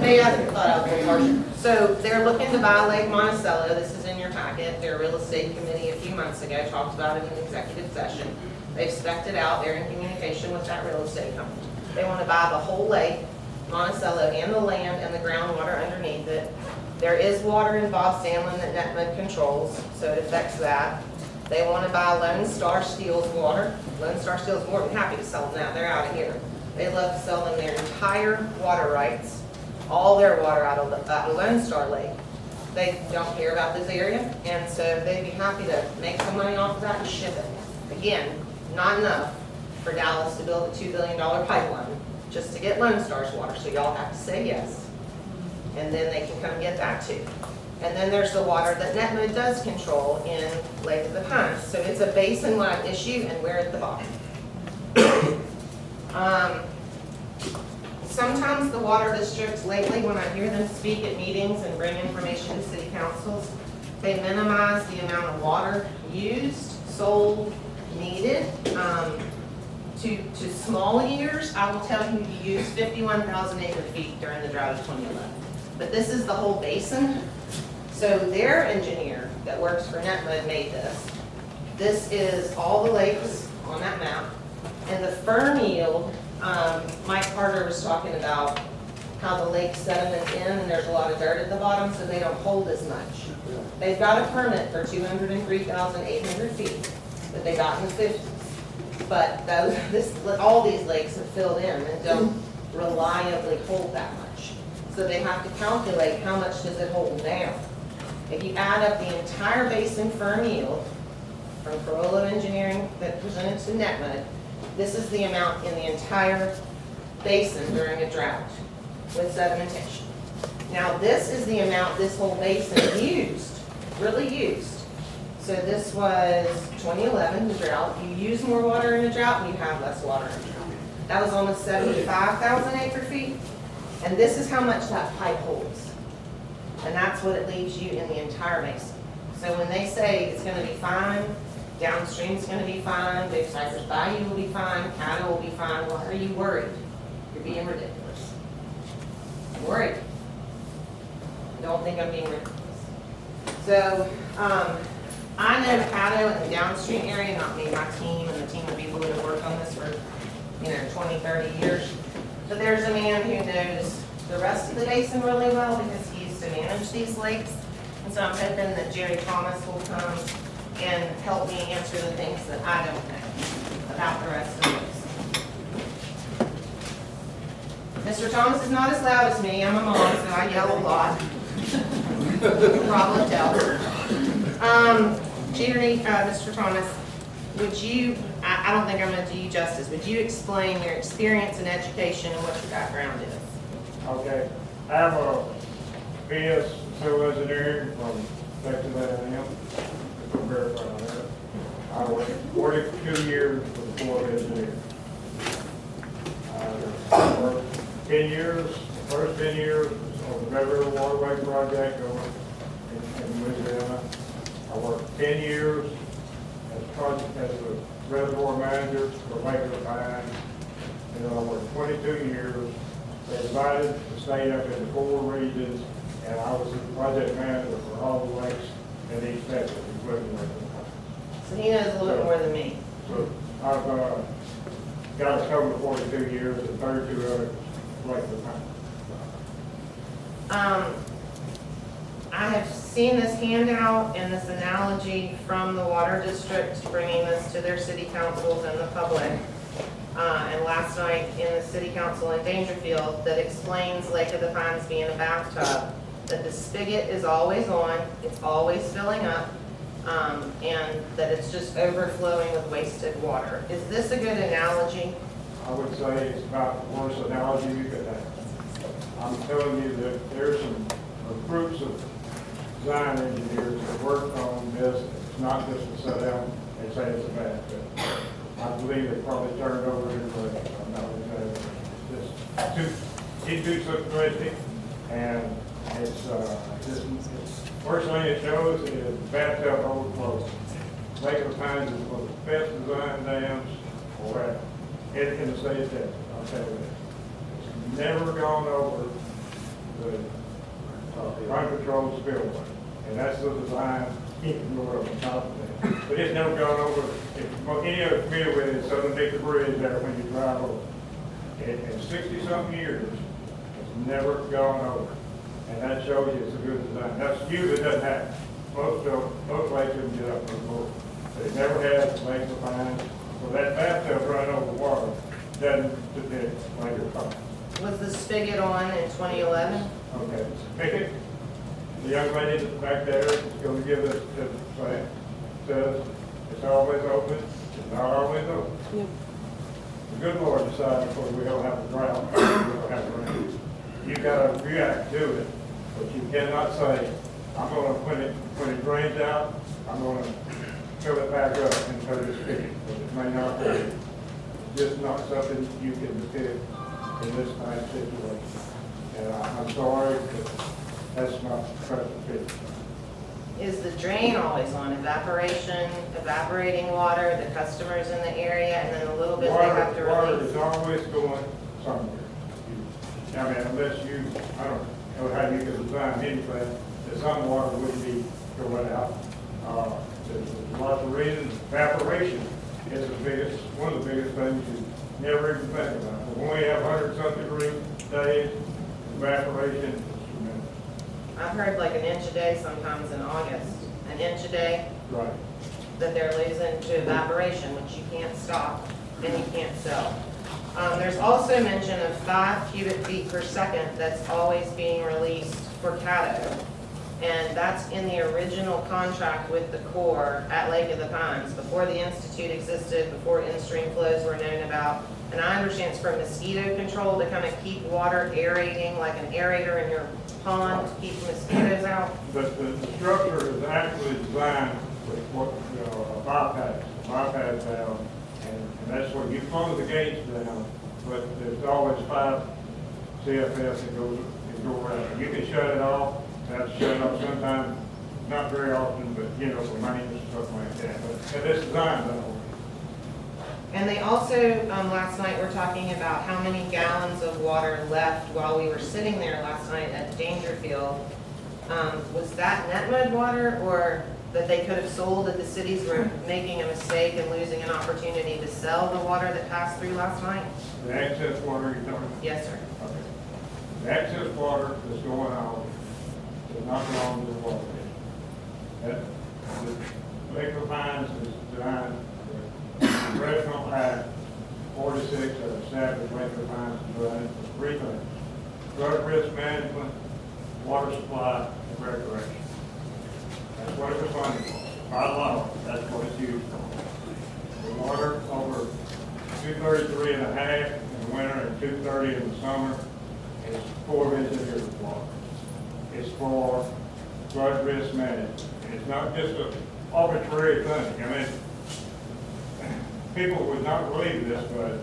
maybe I thought I was a little harsher. So they're looking to buy Lake Monticello. This is in your packet. Their real estate committee a few months ago talked about it in executive session. They've spec'd it out. They're in communication with that real estate company. They want to buy the whole lake, Monticello, and the land and the groundwater underneath it. There is water in Bob Sandlin that Netmud controls, so it affects that. They want to buy Lone Star Steel's water. Lone Star Steel's more than happy to sell them that. They're out of here. They'd love to sell them their entire water rights, all their water out of Lone Star Lake. They don't care about this area, and so they'd be happy to make some money off of that and ship it. Again, not enough for Dallas to build a $2 billion pipeline just to get Lone Star's water, so y'all have to say yes. And then they can come get that too. And then there's the water that Netmud does control in Lake of the Pines. So it's a basin-wide issue, and we're at the bottom. Sometimes the water districts lately, when I hear them speak at meetings and bring information to city councils, they minimize the amount of water used, sold, needed. To small years, I will tell you, you used 51,000 acre feet during the drought of 2011. But this is the whole basin. So their engineer that works for Netmud made this. This is all the lakes on that map. And the firm yield, Mike Carter was talking about how the lake sediment in and there's a lot of dirt at the bottom, so they don't hold as much. They've got a permit for 203,800 feet that they got in the 50s. But all these lakes have filled in and don't reliably hold that much. So they have to calculate how much does it hold now. If you add up the entire basin firm yield from Carollo Engineering that presented to Netmud, this is the amount in the entire basin during a drought with sedimentation. Now this is the amount this whole basin used, really used. So this was 2011, the drought. You use more water in a drought and you have less water in a drought. That was almost 75,000 acre feet. And this is how much that pipe holds. And that's what it leaves you in the entire basin. So when they say it's going to be fine, downstream's going to be fine, Big Cypress Bayou will be fine, Caddo will be fine, why are you worried? You're being ridiculous. I'm worried. Don't think I'm being ridiculous. So, I know Caddo and the downstream area, not me, my team and the team of people that have worked on this for, 20, 30 years. But there's a man who knows the rest of the basin really well because he used to manage these lakes. And so I'm hoping that Jerry Thomas will come and help me answer the things that I don't know about the rest of the basin. Mr. Thomas is not as loud as me, I'm a mom, so I yell a lot. You'll probably tell. Jerry, Mr. Thomas, would you, I don't think I'm gonna do you justice, would you explain your experience in education and what your background is? Okay, I have a BS civil engineering from Texas A&M. From verify on that. I worked 42 years for the Corps of Engineers. I worked 10 years, the first 10 years on the Red River Waterway project over in Louisiana. I worked 10 years as a reservoir manager for Lake of the Pines. And then I worked 22 years. They divided the state up into 4 regions, and I was the project manager for all the lakes in East Texas, including Lake of the Pines. So he knows a little bit more than me. So I've got a total of 42 years and 32 of it Lake of the Pines. I have seen this handout and this analogy from the water district, bringing this to their city councils and the public. And last night in the city council in Dangerfield, that explains Lake of the Pines being a bathtub, that the spigot is always on, it's always filling up, and that it's just overflowing with wasted water. Is this a good analogy? I would say it's about the worst analogy you could have. I'm telling you that there's some groups of design engineers that work on this. It's not just to sit down and say it's a bad thing. I believe it probably turned over into I'm not going to say it's too simplistic, and it's first thing it shows is bathtub overflow. Lake of the Pines is one of the best designed dams or in the state of Texas. I'll tell you that. It's never gone over the uncontrolled spillway, and that's the design. You can go up on top of that, but it's never gone over. If any other familiar with it, it's underneath the bridge there when you drive over. In 60-something years, it's never gone over, and that shows you it's a good design. That's usually doesn't happen. Most lakes don't get up to the board. But it never has Lake of the Pines. So that bathtub running over the water doesn't depict Lake of the Pines. Was the spigot on in 2011? Okay, Pickett, the young lady back there is going to give us the fact, says it's always open, it's not always open. Yeah. The good Lord decided before we don't have a drought, we don't have rain. You got to react to it, but you cannot say, I'm going to, when it drains out, I'm going to fill it back up and put it spigot. But it may not be. It's just not something you can depict in this kind of situation. And I'm sorry, but that's not present picture. Is the drain always on? Evaporating water, the customers in the area, and then a little bit they have to Water release? is always going somewhere. I mean, unless you, I don't know how you can design anything, that some water wouldn't be going out. There's lots of reasons. Evaporation is one of the biggest things you never even think about. But when we have 100-something degree days, evaporation is tremendous. I've heard like an inch a day sometimes in August, an inch a day Right. that they're losing to evaporation, which you can't stop and you can't sell. There's also mention of 5 cubic feet per second that's always being released for Caddo. And that's in the original contract with the Corps at Lake of the Pines, before the Institute existed, before in-stream flows were known about. And I understand it's for mosquito control, to kind of keep water aerating, like an aerator in your pond, to keep mosquitoes out. But the structure is actually designed with what, a bypass valve, and that's what you close the gates down, but there's always 5 CFS that go around. You can shut it off, that's shut off sometimes, not very often, but for maintenance and stuff like that. But it's designed that way. And they also, last night, were talking about how many gallons of water left while we were sitting there last night at Dangerfield. Was that Netmud water, or that they could have sold, that the cities were making a mistake and losing an opportunity to sell the water that passed through last night? The excess water you're talking about? Yes, sir. Okay. The excess water that's going out does not belong to the water district. The Lake of the Pines is designed, the Congressional Act 46 that established Lake of the Pines as three things: flood risk management, water supply, and recreation. That's what it was funded for. By law, that's what it's used for. The water over 233 and a half in the winter and 230 in the summer is 4 inches of water. It's for flood risk management. And it's not just an arbitrary thing. I mean, people would not believe this, but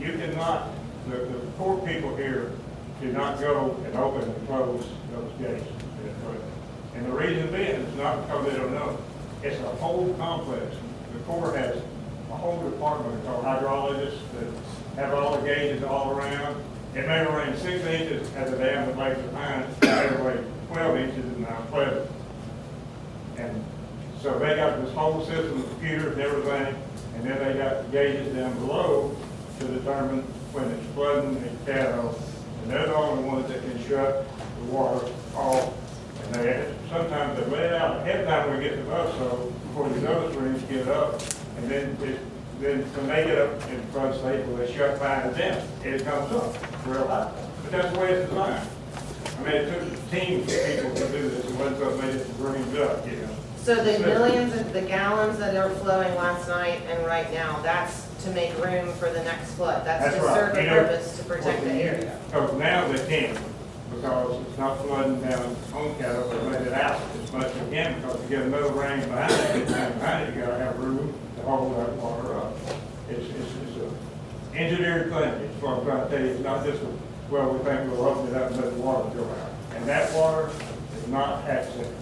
you cannot, the poor people here cannot go and open and close those gates. And the reason being is not because they don't know. It's a whole complex. The Corps has a whole department called hydrologists that have all the gauges all around. It may rain 6 inches at the dam at Lake of the Pines, it may rain 12 inches in Mount Pleasant. And so they got this whole system of computers and everything, and then they got gauges down below to determine when it's flooding and shadow. And they're the only ones that can shut the water off. And they sometimes they let it out ahead of time when we get to us, so before these other streams get up, and then when they get up in front of Staple, they shut behind them, and it comes up real high. But that's the way it's designed. I mean, it took a team of people to do this, it wasn't something they just dreamed up, you know. So the millions of the gallons that are flowing last night and right now, that's to make room for the next flood. That's to right. serve a You know, purpose to protect the area. Because now they can, because it's not flooding down on Cattle, but let it out as much as it can, because you get another rain behind it, you gotta have room to hold that water up. It's a engineered thing, it's what I'm trying to tell you. It's not just, well, we think we'll open it up and let the water go out. And that water is not accessed.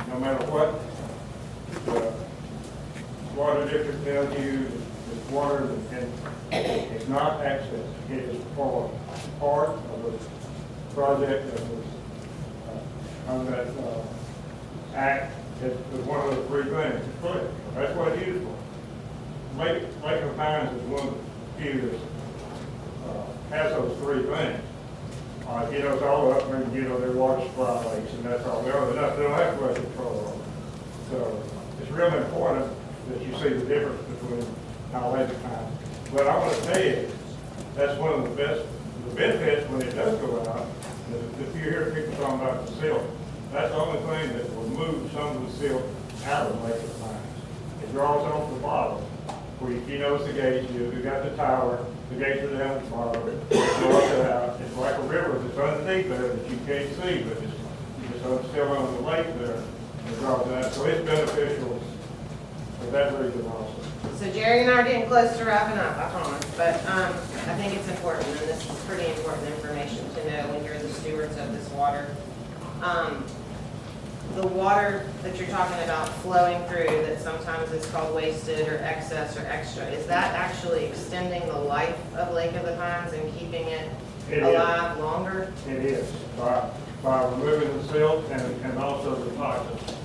No matter what the water district tells you, it's water, and it's not accessed. It is for part of the project that was on that act. It's one of the three things. That's what it's used for. Lake of Pines is one of the few that has those three things. You know, it's all up and, you know, their water supply lakes, and that's all. They don't have flood control over it. So it's really important that you see the difference between how Lake of Pines. But I want to tell you, that's one of the benefits when it does go out. If you hear people talking about the silt, that's the only thing that will move some of the silt out of Lake of Pines. It draws off the bottom. Where you notice the gates, you've got the tower, the gates are down at the bottom, draws it out. It's like a river that's underneath there that you can't see, but it's still on the lake there, and it draws it out. So it's beneficial for that reason also. So Jerry and I are getting close to wrapping up, I promise, but I think it's important, and this is pretty important information to know when you're the stewards of this water. The water that you're talking about flowing through that sometimes is called wasted or excess or extra, is that actually extending the life of Lake of the Pines and keeping it alive longer? It is, by removing the silt and also the toxins.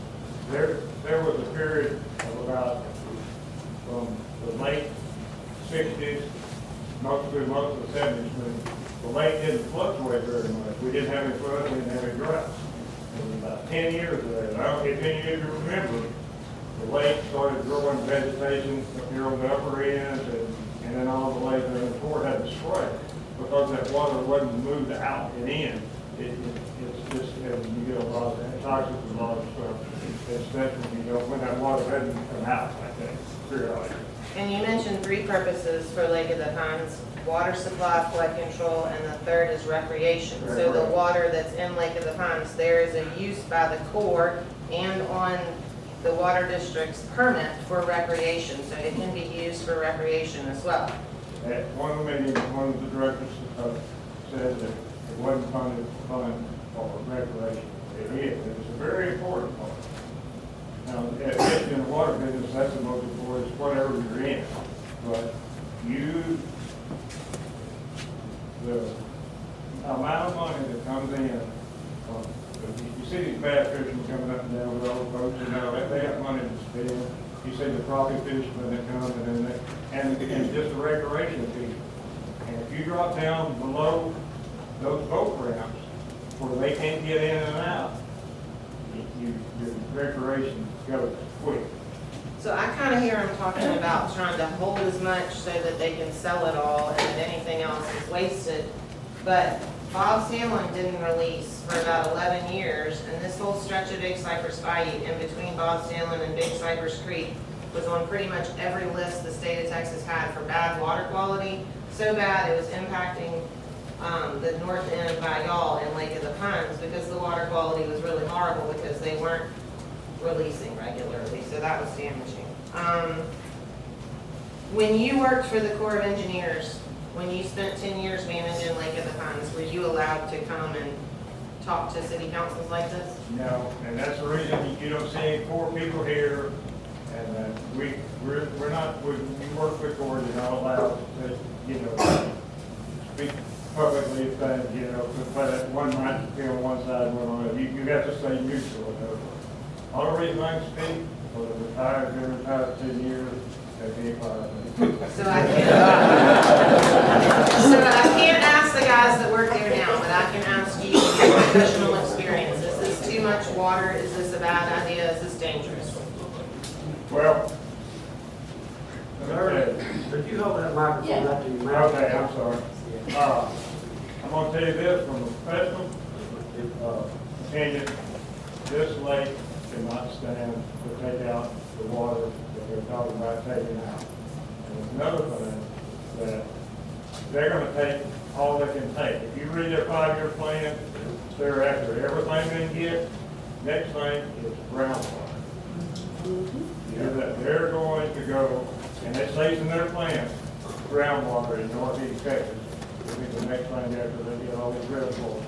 There was a period of about from the late 60s, most of the 70s, when the lake didn't fluctuate very much. We didn't have any flood, we didn't have any droughts. It was about 10 years of that. I don't know if any of you remember, the lake started growing vegetation up here on the upper end, and then all the lake, and the Corps had to spray because that water wasn't moved out and in. It's just, and you get a lot of toxins and a lot of stuff. That's when that water hadn't come out like that periodically. And you mentioned three purposes for Lake of the Pines: water supply, flood control, and the third is recreation. So the water that's in Lake of the Pines, there is a use by the Corps and on the water district's permit for recreation. So it can be used for recreation as well. At one of the meetings, one of the directors said that it wasn't funded for recreation. It is. It's a very important part. Now, especially in the water business, that's the most important, is whatever you're in. But the amount of money that comes in, you see these bass fishermen coming up and down with all the boats, and now they got money to spend. You see the crappie fishermen that come, and just the recreation people. And if you drop down below those boat ramps where they can't get in and out, your recreation goes quick. So I kind of hear them talking about trying to hold as much so that they can sell it all and that anything else is wasted. But Bob Sandlin didn't release for about 11 years, and this whole stretch of Big Cypress Bayou in between Bob Sandlin and Big Cypress Creek was on pretty much every list the state of Texas had for bad water quality. So bad it was impacting the north end by y'all in Lake of the Pines because the water quality was really horrible because they weren't releasing regularly, so that was damaging. When you worked for the Corps of Engineers, when you spent 10 years managing Lake of the Pines, were you allowed to come and talk to city councils like this? No, and that's the reason you don't see 4 people here, and we're not, we work with Corps, you're not allowed to, speak publicly of things, but one might be on one side, one on the other. You have to stay neutral. All the reason I can speak, for the retired, been retired 10 years, that'd be fine. So I can't ask the guys that work there now, but I can ask you your professional experience. Is this too much water? Is this a bad idea? Is this dangerous? Well, Could you hold that microphone up to your mouth? okay, I'm sorry. I'm gonna tell you this from a professional opinion, this lake cannot stand to take out the water that they're talking about taking out. And another thing, that they're gonna take all they can take. If you read their 5-year plan, they're after everything they can get. Next thing is groundwater. They're going to go, and it stays in their plan, groundwater in northeast Texas will be the next thing after they get all these reservoirs.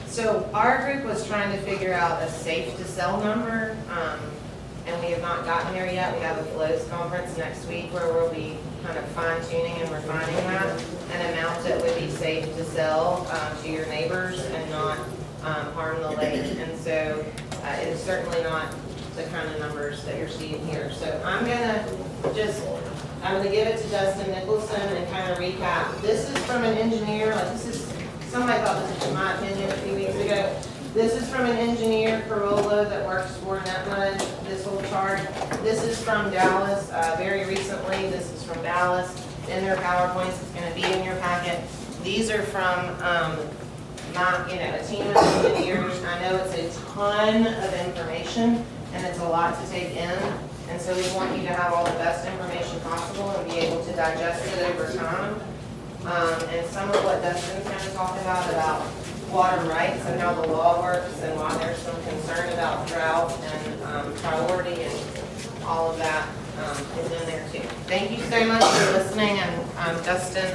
So our group was trying to figure out a safe to sell number, and we have not gotten there yet. We have a flows conference next week where we'll be kind of fine tuning and refining that, an amount that would be safe to sell to your neighbors and not harm the lake. And so it is certainly not the kind of numbers that you're seeing here. So I'm gonna give it to Dustin Nicholson and kind of recap. This is from an engineer, somebody thought this was my opinion a few weeks ago. This is from an engineer, Carollo, that works for Netmud, this whole chart. This is from Dallas, very recently. This is from Dallas. In their PowerPoints, it's gonna be in your packet. These are from a team of engineers. I know it's a ton of information and it's a lot to take in. And so we want you to have all the best information possible and be able to digest it over time. And some of what Dustin's going to talk about water rights and how the law works and why there's some concern about drought and priority and all of that is in there too. Thank you so much for listening, and I'm Dustin,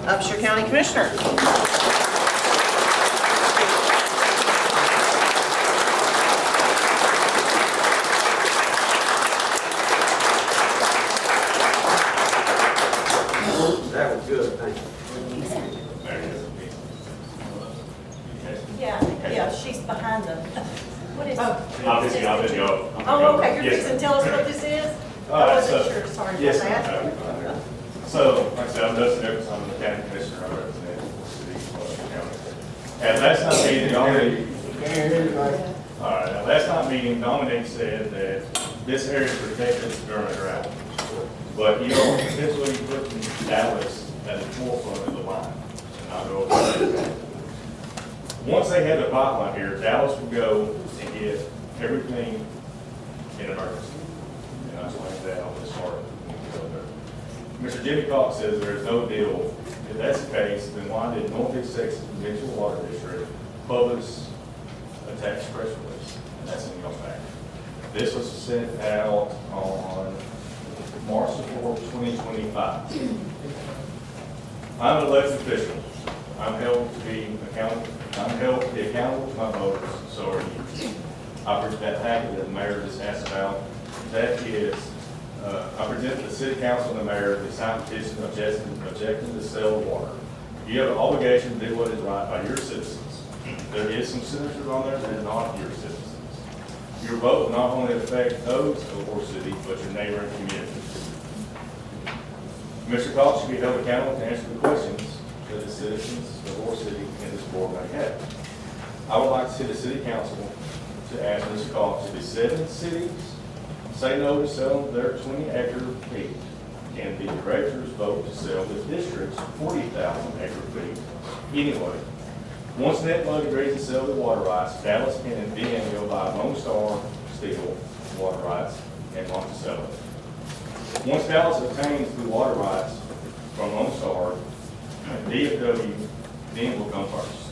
Upshur County Commissioner. That was good, thank you. Yeah, she's behind them. What is? Obviously, I'll let you go. Oh, okay, you're Yes. fixing to tell us what this is? All I right, wasn't so- sure, sorry Yes, about that. So, like I said, I'm Dustin Nicholson, I'm the county commissioner, I represent the city of Washington County. At last night's meeting, all right, at last night's meeting, Dominic said that this area is protected during a drought. But he essentially put Dallas at the forefront of the line. And I'll go over that. Once they had the pipeline here, Dallas would go and get everything in emergency. And I explained that on this chart. Mr. Jimmy Cox says there's no deal. If that's the case, then why did Northeast Texas Provincial Water District publish a tax press release? And that's in your packet. This was sent out on March 4th, 2025. I'm an elected official. I'm held to be accountable. I'm held to be accountable to my voters, so are you. I present that packet that the mayor just asked about. That is, I present to the city council and the mayor the signed petition objecting to sell water. You have an obligation to do what is right by your citizens. There is some signatures on there that are not your citizens. Your vote will not only affect those of War City, but your neighboring communities. Mr. Cox should be held accountable to answer the questions that the citizens of War City and this board may have. I would like to see the city council to ask Mr. Cox if the 7 cities say no to selling their 20-acre feet, can the directors vote to sell the district's 40,000 acre feet anyway? Once NetMud agrees to sell the water rights, Dallas can then go buy Lone Star Steel water rights and want to sell it. Once Dallas obtains the water rights from Lone Star, DFW then will come first.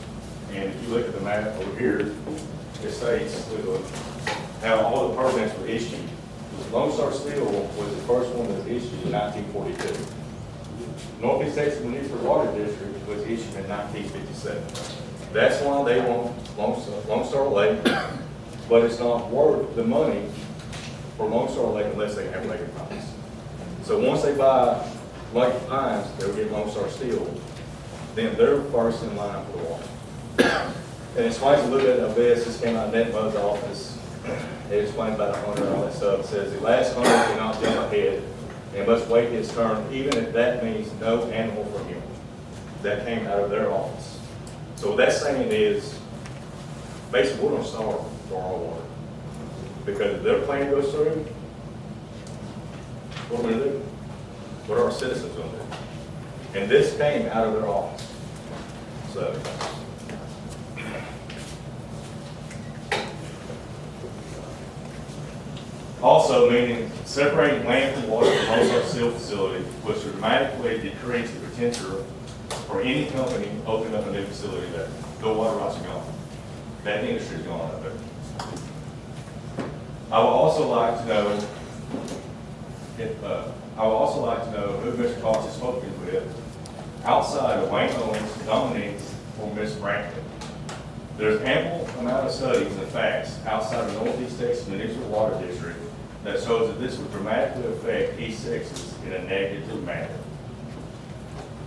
And if you look at the map over here, it states how all the permits were issued. Lone Star Steel was the first one that was issued in 1942. Northeast Texas Municipal Water District was issued in 1957. That's why they want Lone Star Lake, but it's not worth the money for Lone Star Lake unless they have Lake Pines. So once they buy Lake Pines, they'll get Lone Star Steel, then they're first in line for the water. And it explains a little bit of this. This came out of NetMud's office. It explains about a hunter and all that stuff. It says the last hunter cannot jump ahead and must wait his turn, even if that means no animal from him. That came out of their office. So what that's saying is, basically, we're going to starve for our water. Because if their plan goes through, what are we going to do? What are our citizens going to do? And this came out of their office. So. Also, meaning separating land from water from Lone Star Steel facility, which would dramatically decrease the potential for any company opening up a new facility that the water rights are gone. That industry is gone out there. I would also like to know who Mr. Cox has spoken with outside of Wayne Owens, Dominique, or Ms. Franklin. There's ample amount of studies and facts outside of Northeast Texas Municipal Water District that shows that this would dramatically affect East Texas in a negative manner.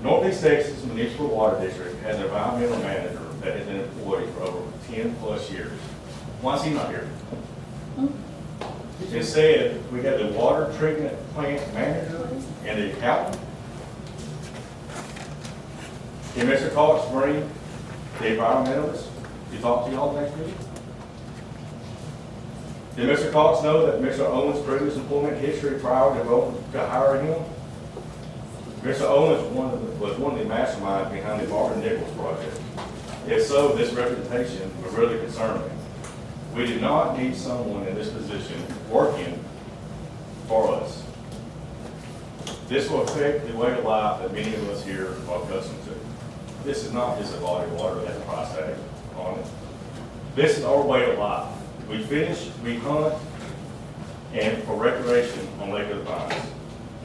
Northeast Texas Municipal Water District has an environmental manager that has been employed for over 10 plus years. Why is he not here? Instead, we have the water treatment plant manager and the accountant. Can Mr. Cox bring the environmentalist to talk to y'all next meeting? Did Mr. Cox know that Mr. Owens' previous employment history prior to hiring him? Mr. Owens was one of the masterminds behind the Martin Nichols project. If so, this reputation would really concern me. We do not need someone in this position working for us. This will affect the way of life that many of us here are accustomed to. This is not just a body of water that has a price tag on it. This is our way of life. We fish, we hunt, and for recreation on Lake of the Pines.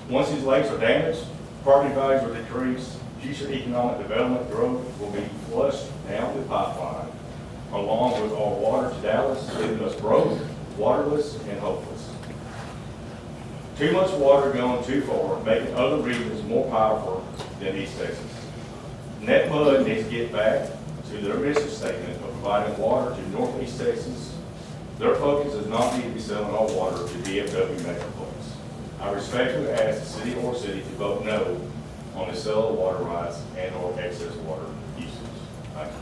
Once these lakes are damaged, property values will decrease, future economic development growth will be flushed down the pipeline, along with our water to Dallas, leaving us broke, waterless, and hopeless. Too much water going too far, making other regions more powerful than East Texas. NetMud needs to get back to their mission statement of providing water to Northeast Texas. Their focus does not need to be selling all water to DFW Metroplex. I respectfully ask the city of Ore City to vote no on the sale of water rights and or excess water usage. Thank you.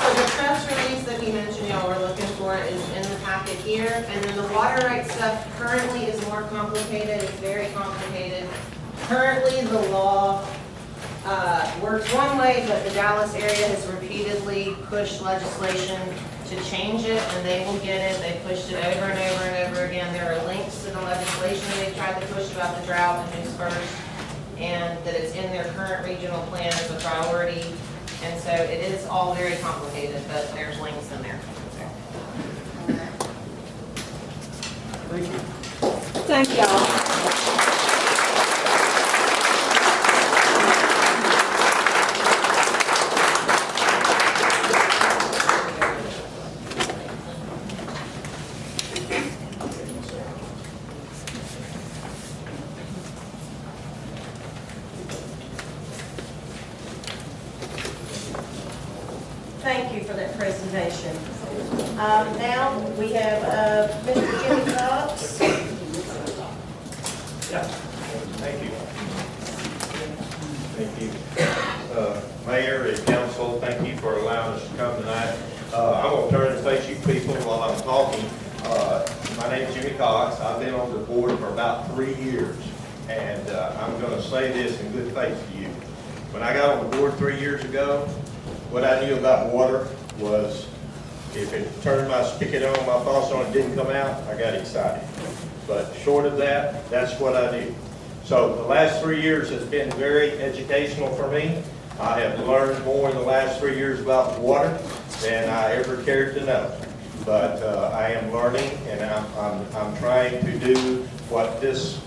So the press release that he mentioned y'all were looking for is in the packet here, and then the water rights stuff currently is more complicated, it's very complicated. Currently, the law works one way, but the Dallas area has repeatedly pushed legislation to change it, and they will get it. They pushed it over and over and over again. There are links to the legislation they tried to push about the drought and who's first, and that it's in their current regional plan as a priority. And so it is all very complicated, but there's links in there. Thank y'all. Thank you for that presentation. Now we have Mr. Jimmy Cox. Thank you. Thank you. Mayor and council, thank you for allowing us to come tonight. I'm going to turn and face you people while I'm talking. My name is Jimmy Cox. I've been on the board for about 3 years, and I'm going to say this in good faith to you. When I got on the board 3 years ago, what I knew about water was if it turned my spigot on, my faucet on, it didn't come out, I got excited. But short of that, that's what I do. So the last 3 years has been very educational for me. I have learned more in the last 3 years about water than I ever cared to know. But I am learning, and I'm trying to do what this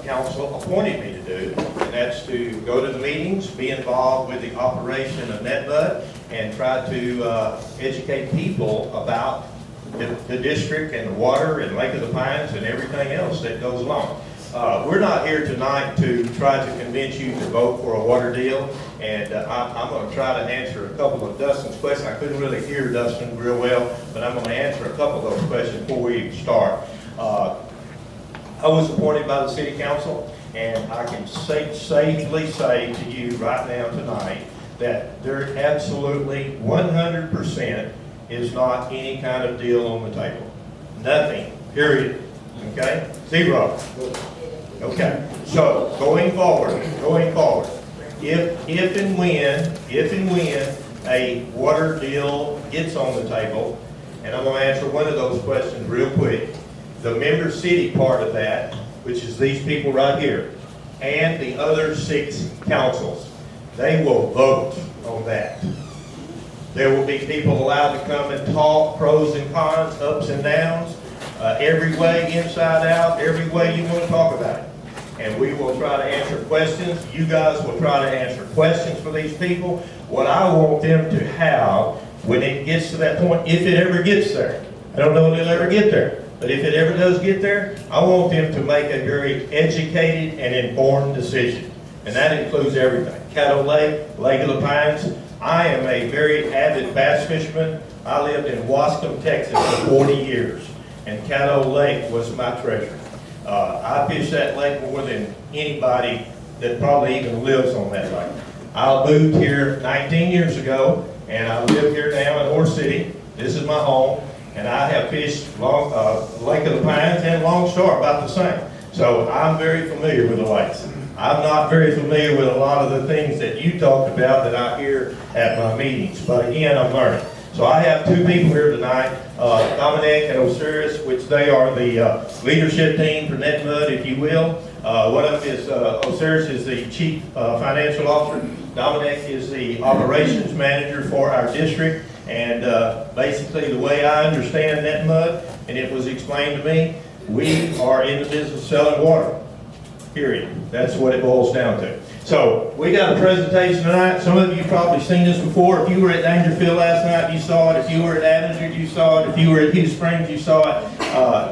council appointed me to do, and that's to go to the meetings, be involved with the operation of NetMud, and try to educate people about the district and the water and Lake of the Pines and everything else that goes along. We're not here tonight to try to convince you to vote for a water deal, and I'm going to try to answer a couple of Dustin's questions. I couldn't really hear Dustin real well, but I'm going to answer a couple of those questions before we even start. I was appointed by the city council, and I can safely say to you right now tonight that there absolutely 100% is not any kind of deal on the table. Nothing, period. Okay? Zero. Okay, so going forward, if and when a water deal gets on the table, and I'm going to answer one of those questions real quick, the member city part of that, which is these people right here, and the other 6 councils, they will vote on that. There will be people allowed to come and talk pros and cons, ups and downs, every way, inside out, every way you want to talk about it. And we will try to answer questions. You guys will try to answer questions for these people. What I want them to have when it gets to that point, if it ever gets there, I don't know if it'll ever get there, but if it ever does get there, I want them to make a very educated and informed decision. And that includes everything. Caddo Lake, Lake of the Pines. I am a very avid bass fisherman. I lived in Wascom, Texas for 40 years. And Caddo Lake was my treasure. I fish that lake more than anybody that probably even lives on that lake. I moved here 19 years ago, and I live here now in Ore City. This is my home, and I have fished Lake of the Pines and Long Star about the same. So I'm very familiar with the lakes. I'm not very familiar with a lot of the things that you talked about that I hear at my meetings, but again, I'm learning. So I have 2 people here tonight, Dominic and Osiris, which they are the leadership team for NetMud, if you will. One of them is, Osiris is the chief financial officer. Dominic is the operations manager for our district. And basically the way I understand NetMud, and it was explained to me, we are in the business of selling water, period. That's what it boils down to. So we got a presentation tonight. Some of you probably seen this before. If you were at Dangerfield last night, you saw it. If you were at Adams, you saw it. If you were at Hughes Springs, you saw it.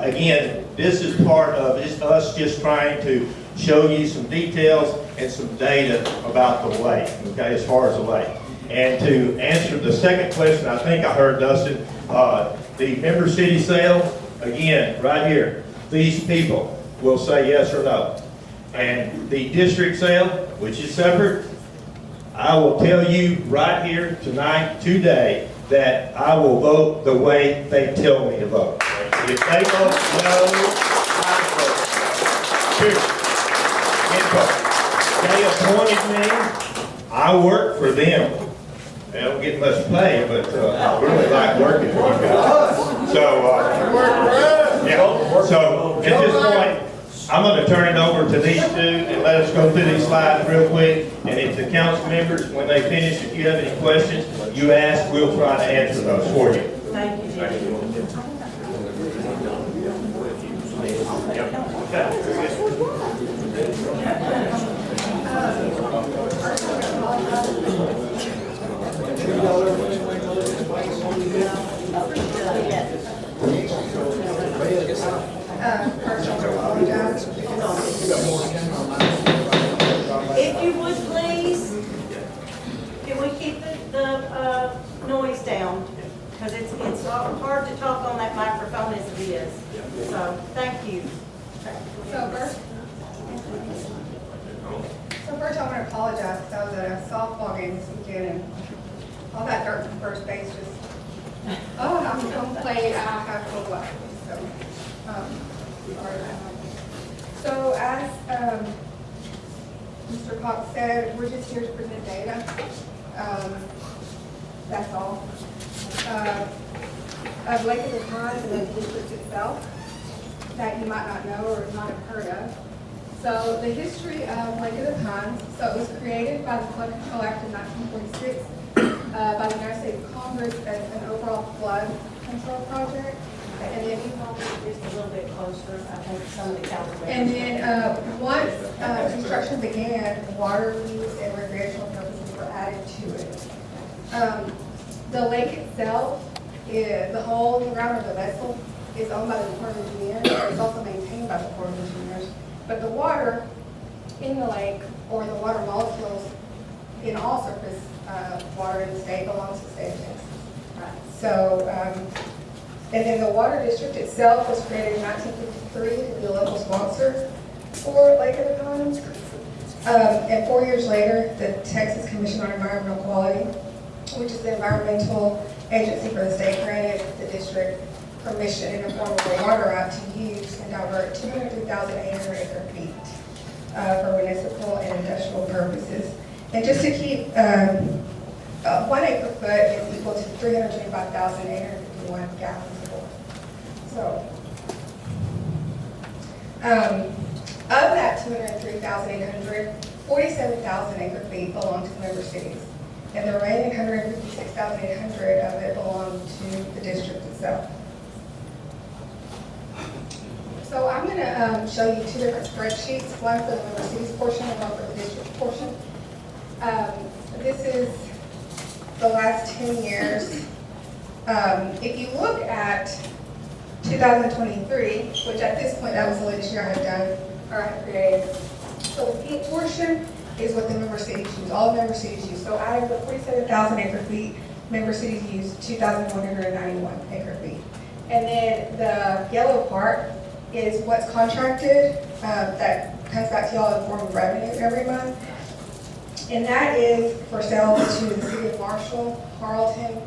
Again, this is part of us just trying to show you some details and some data about the lake, okay, as far as the lake. And to answer the second question, I think I heard Dustin, the member city sale, again, right here, these people will say yes or no. And the district sale, which is separate, I will tell you right here tonight, today, that I will vote the way they tell me to vote. If they vote no, I vote. Period. They appointed me. I work for them. I don't get much pay, but I really like working for you guys. So at this point, I'm going to turn it over to these 2 and let us go through these slides real quick. And if the council members, when they finish, if you have any questions, you ask, we'll try to answer those for you. Thank you, Jimmy. If you would please, can we keep the noise down? Because it's hard to talk on that microphone as it is. So, thank you. So first, apologize because I was at a softball game this weekend and all that dirt from first base just, oh, I'm going to play, I have to go left. So, sorry about that. So as Mr. Cox said, we're just here to present data. That's all. Of Lake of the Pines and the district itself that you might not know or not have heard of. So the history of Lake of the Pines, so it was created by the Flood Control Act of 1946 by the United States Congress as an overall flood control project. And then you probably just a little bit closer, I think some of the council members. And then once construction began, water use and recreational purposes were added to it. The lake itself, the whole ground of the vessel is owned by the Corps of Engineers. It's also maintained by the Corps of Engineers. But the water in the lake, or the water molecules in all surface water in the state, belongs to the state of Texas. So, and then the water district itself was created in 1953 to be a local sponsor for Lake of the Pines. And 4 years later, the Texas Commission on Environmental Quality, which is the environmental agency for the state, granted the district permission in the form of a water right to use and divert 203,800 acre feet for municipal and industrial purposes. And just to keep, 1 acre foot is equal to 325,851 gallons of water. So, of that 203,800, 47,000 acre feet belong to member cities. And the remaining 156,800 of it belong to the district itself. So I'm going to show you two different spreadsheets, one for the member cities portion and one for the district portion. This is the last 10 years. If you look at 2023, which at this point that was the latest year I had done, or I had created. So the pink portion is what the member cities use, all member cities use. So out of the 47,000 acre feet, member cities use 2,191 acre feet. And then the yellow part is what's contracted that comes back to y'all in the form of revenue every month. And that is for sales to the city of Marshall, Harleton,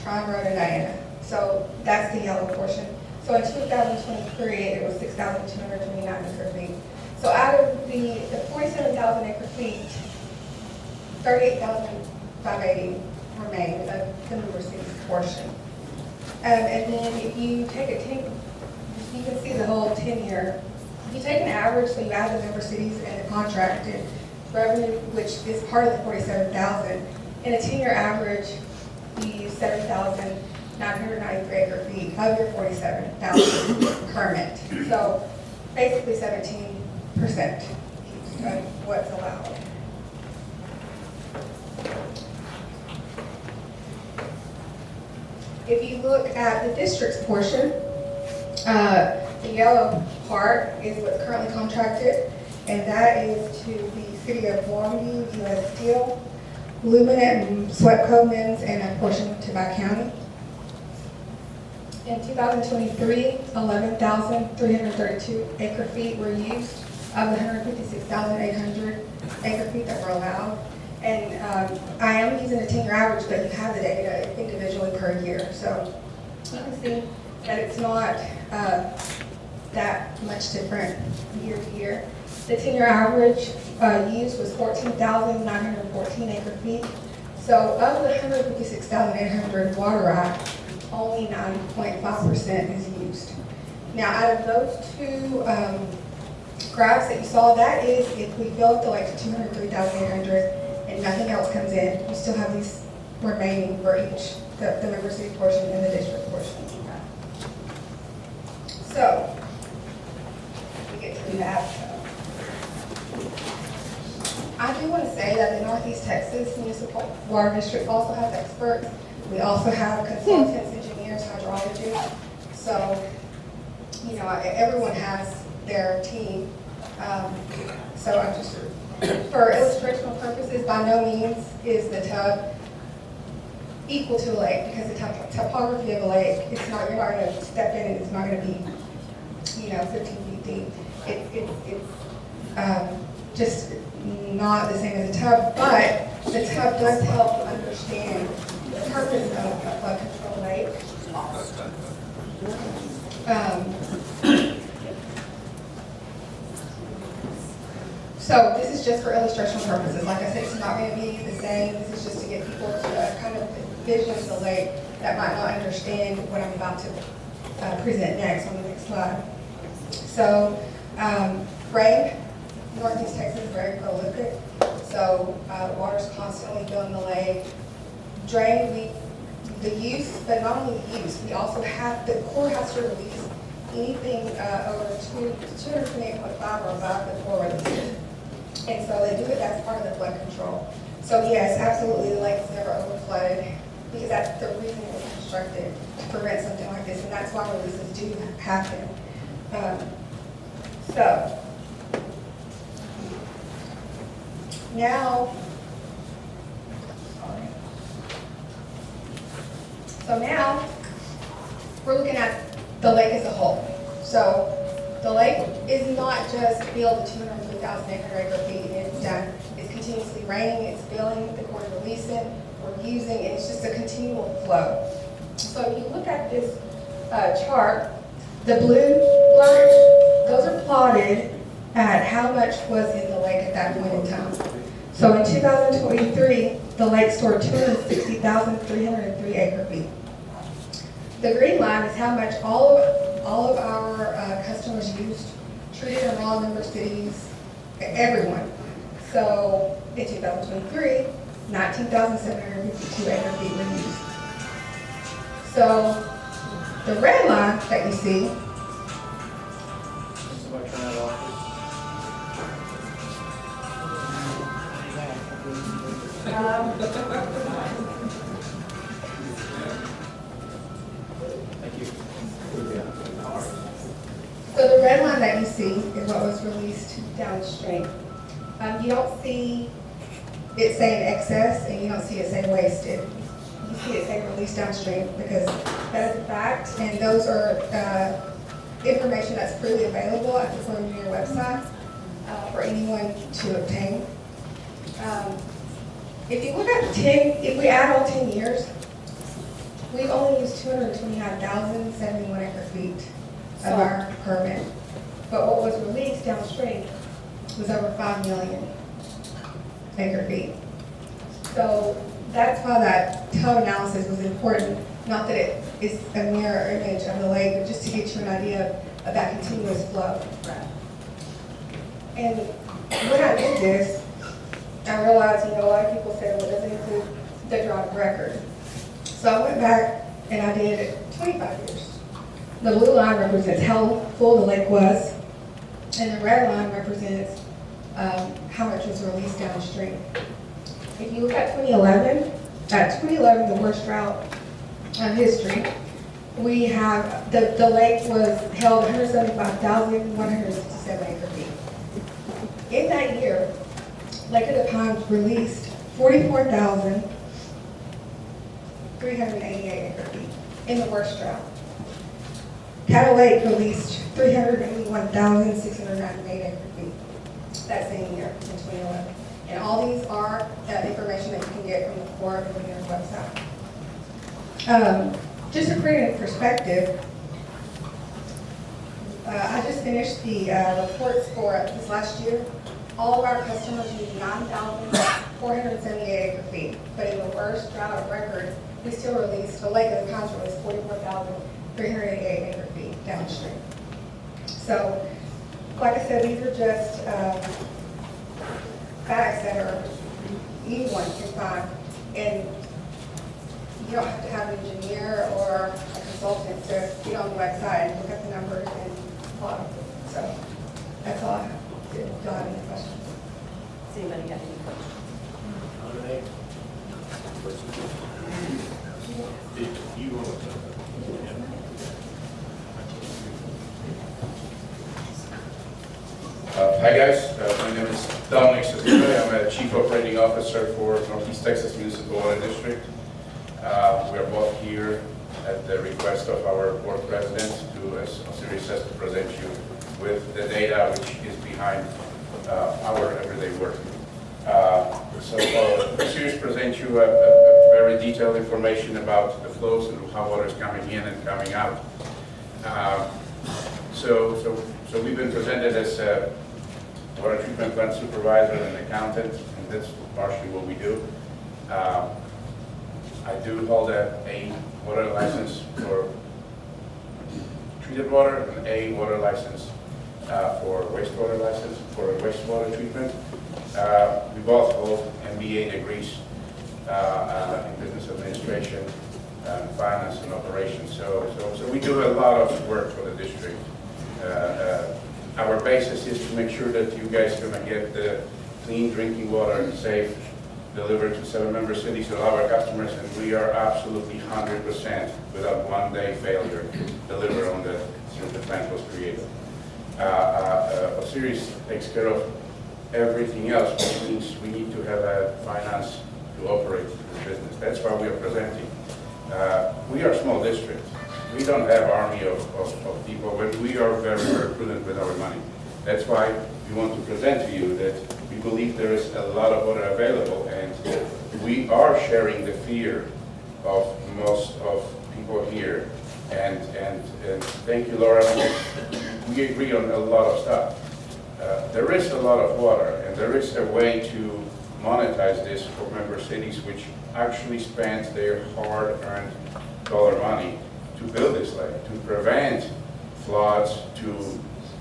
Tryon Road, and Diana. So that's the yellow portion. So in 2023, it was 6,229 acre feet. So out of the 47,000 acre feet, 38,580 remain of the member cities portion. And then if you take a 10, you can see the whole 10-year. If you take an average, so you add the member cities and the contracted revenue, which is part of the 47,000, in a 10-year average, you use 7,993 acre feet of your 47,000 permit. So basically 17% of what's allowed. If you look at the district's portion, the yellow part is what's currently contracted, and that is to the city of Longview, U.S. Steel, Luminant, Sweatco Men's, and a portion to Buck County. In 2023, 11,332 acre feet were used of the 156,800 acre feet that were allowed. And I am using a 10-year average, but you have the data individually per year. So you can see that it's not that much different year to year. The 10-year average used was 14,914 acre feet. So of the 156,800 water rights, only 9.5% is used. Now, out of those two graphs that you saw, that is if we fill up the lake to 203,800 and nothing else comes in, you still have these remaining for each, the member city portion and the district portion. So, we get to the map. I do want to say that the Northeast Texas Municipal Water District also has experts. We also have consultants, engineers, hydrologists. So, you know, everyone has their team. So I'm just, for illustrational purposes, by no means is the tub equal to a lake, because the topography of a lake, it's not, you're not going to step in and it's not going to be, you know, 15 feet deep. It's just not the same as a tub, but the tub does help understand the purpose of a flood control lake. So this is just for illustration purposes. Like I said, it's not going to be the same. This is just to get people to kind of vision the lake that might not understand what I'm about to present next on the next slide. So rain, Northeast Texas is very prolific. So water's constantly filling the lake. Drain, the use, but not only the use, we also have, the Corps has to release anything over 228.5 or above the Corps releases. And so they do it as part of the flood control. So yes, absolutely, the lake is never overflooded because that's the reason it was constructed, to prevent something like this, and that's why releases do happen. So now, we're looking at the lake as a whole. So the lake is not just filled to 203,000 acre feet and it's done. It's continuously raining, it's filling, the Corps is releasing, we're using, and it's just a continual flow. So if you look at this chart, the blue lines, those are plotted at how much was in the lake at that point in time. So in 2023, the lake stored 260,303 acre feet. The green line is how much all of our customers used, treated in raw member cities, everyone. So in 2023, 19,752 acre feet were used. So the red line that you see, Somebody turn that off. so the red line that you see is what was released downstream. You don't see it saying excess and you don't see it saying wasted. You see it saying released downstream because that is a fact, and those are information that's freely available at the Corps Engineer website for anyone to obtain. If you look at if we add all 10 years, we've only used 229,071 acre feet of our permit. But what was released downstream was over 5 million acre feet. So that's why that tub analysis was important. Not that it is a mirror image of the lake, but just to get you an idea of that continuous flow. And when I did this, I realized, a lot of people said, well, it doesn't include the drought record. So I went back and I did 25 years. The blue line represents how full the lake was, and the red line represents how much was released downstream. If you look at 2011, the worst drought in history, we have, the lake was held 175,167 acre feet. In that year, Lake of the Pines released 44,388 acre feet in the worst drought. Cattle Lake released 381,698 acre feet that same year in 2011. And all these are information that you can get from the Corps Engineer website. Just to put it in perspective, I just finished the reports for this last year. All of our customers used 9,478 acre feet, but in the worst drought of record, we still released, the Lake of the Pines released 44,388 acre feet downstream. So, like I said, these are just facts that anyone can find, and you don't have to have an engineer or a consultant to get on the website and look at the numbers and plot them. So, that's all I have. Do y'all have any questions? Does anybody have any questions? Hi guys, my name is Dominic Sativa. I'm a Chief Operating Officer for Northeast Texas Municipal Water District. We are both here at the request of our board president to, as Osiris says, to present you with the data which is behind our everyday work. Series presents you a very detailed information about the flows and how water is coming in and coming out. So we've been presented as a water treatment plant supervisor and accountant, and that's partially what we do. I do hold a water license for treated water and a water license for wastewater treatment. We both hold MBA degrees in business administration, finance and operations. So we do a lot of work for the district. Our basis is to make sure that you guys are going to get the clean drinking water and safe delivered to 7-member cities to our customers, and we are absolutely 100% without one day failure deliver on since the plant was created. Osiris takes care of everything else, which means we need to have a finance to operate the business. That's why we are presenting. We are a small district. We don't have army of people, but we are very, very prudent with our money. That's why we want to present to you that we believe there is a lot of water available, and we are sharing the fear of most of people here. And thank you, Laura. We agree on a lot of stuff. There is a lot of water, and there is a way to monetize this for member cities which actually spend their hard-earned dollar money to build this lake, to prevent floods, to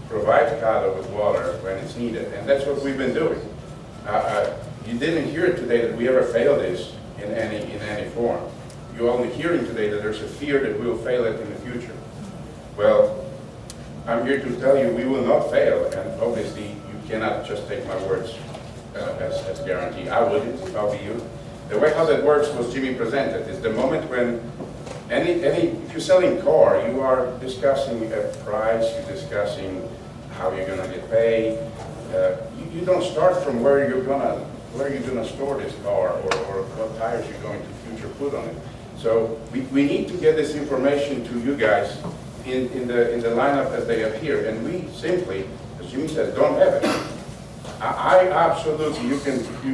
provide Caddo with water when it's needed. And that's what we've been doing. You didn't hear today that we ever failed this in any form. You're only hearing today that there's a fear that we'll fail it in the future. Well, I'm here to tell you we will not fail, and obviously you cannot just take my words as guarantee. I wouldn't if I were you. The way how that works was Jimmy presented is the moment when if you're selling a car, you are discussing a price, you're discussing how you're gonna get paid. You don't start from where you're gonna store this car or what tires you're going to future put on it. So we need to get this information to you guys in the lineup as they appear, and we simply, as Jimmy says, don't have it. I absolutely, you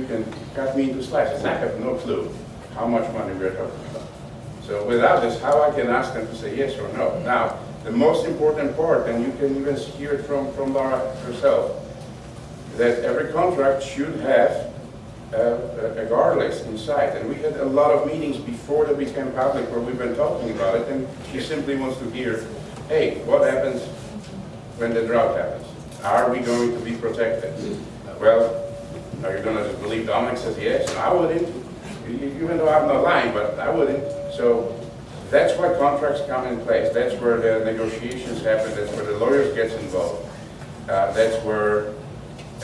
can cut me into slices. I have no clue how much money we're talking about. So without this, how I can ask them to say yes or no? Now, the most important part, and you can even hear it from Laura herself, that every contract should have a guard list inside. And we had a lot of meetings before they became public where we've been talking about it, and she simply wants to hear, hey, what happens when the drought happens? Are we going to be protected? Well, are you going to just believe Dominic says yes? No, I wouldn't. Even though I'm not lying, but I wouldn't. So that's why contracts come in place. That's where the negotiations happen. That's where the lawyers get involved. That's where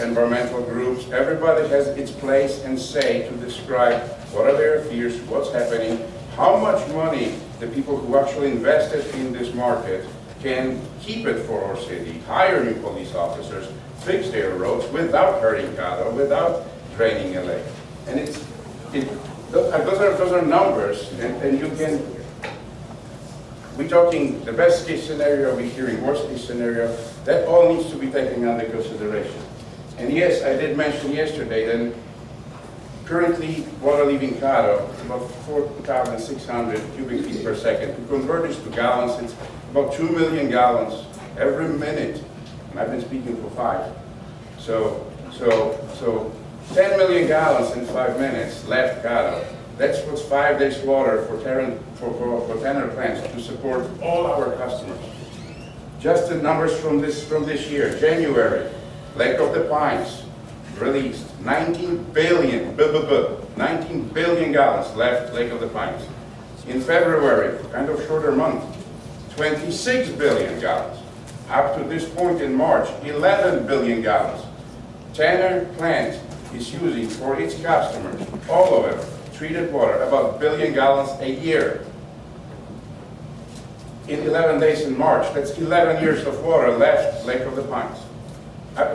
environmental groups, everybody has its place and say to describe what are their fears, what's happening, how much money the people who actually invested in this market can keep it for our city, hire new police officers, fix their roads without hurting Caddo, without draining a lake. And those are numbers, and you can, we're talking the best case scenario, we're hearing worst case scenario, that all needs to be taken under consideration. And yes, I did mention yesterday that currently water leaving Caddo is about 4,600 cubic feet per second. To convert this to gallons, it's about 2 million gallons every minute. And I've been speaking for 5. So 10 million gallons in 5 minutes left Caddo. That's what's 5 days water for Tanner plants to support all our customers. Just the numbers from this year, January, Lake of the Pines released 19 billion gallons left Lake of the Pines. In February, kind of shorter month, 26 billion gallons. Up to this point in March, 11 billion gallons. Tanner plant is using for its customers, all of it, treated water, about 1 billion gallons a year. In 11 days in March, that's 11 years of water left Lake of the Pines.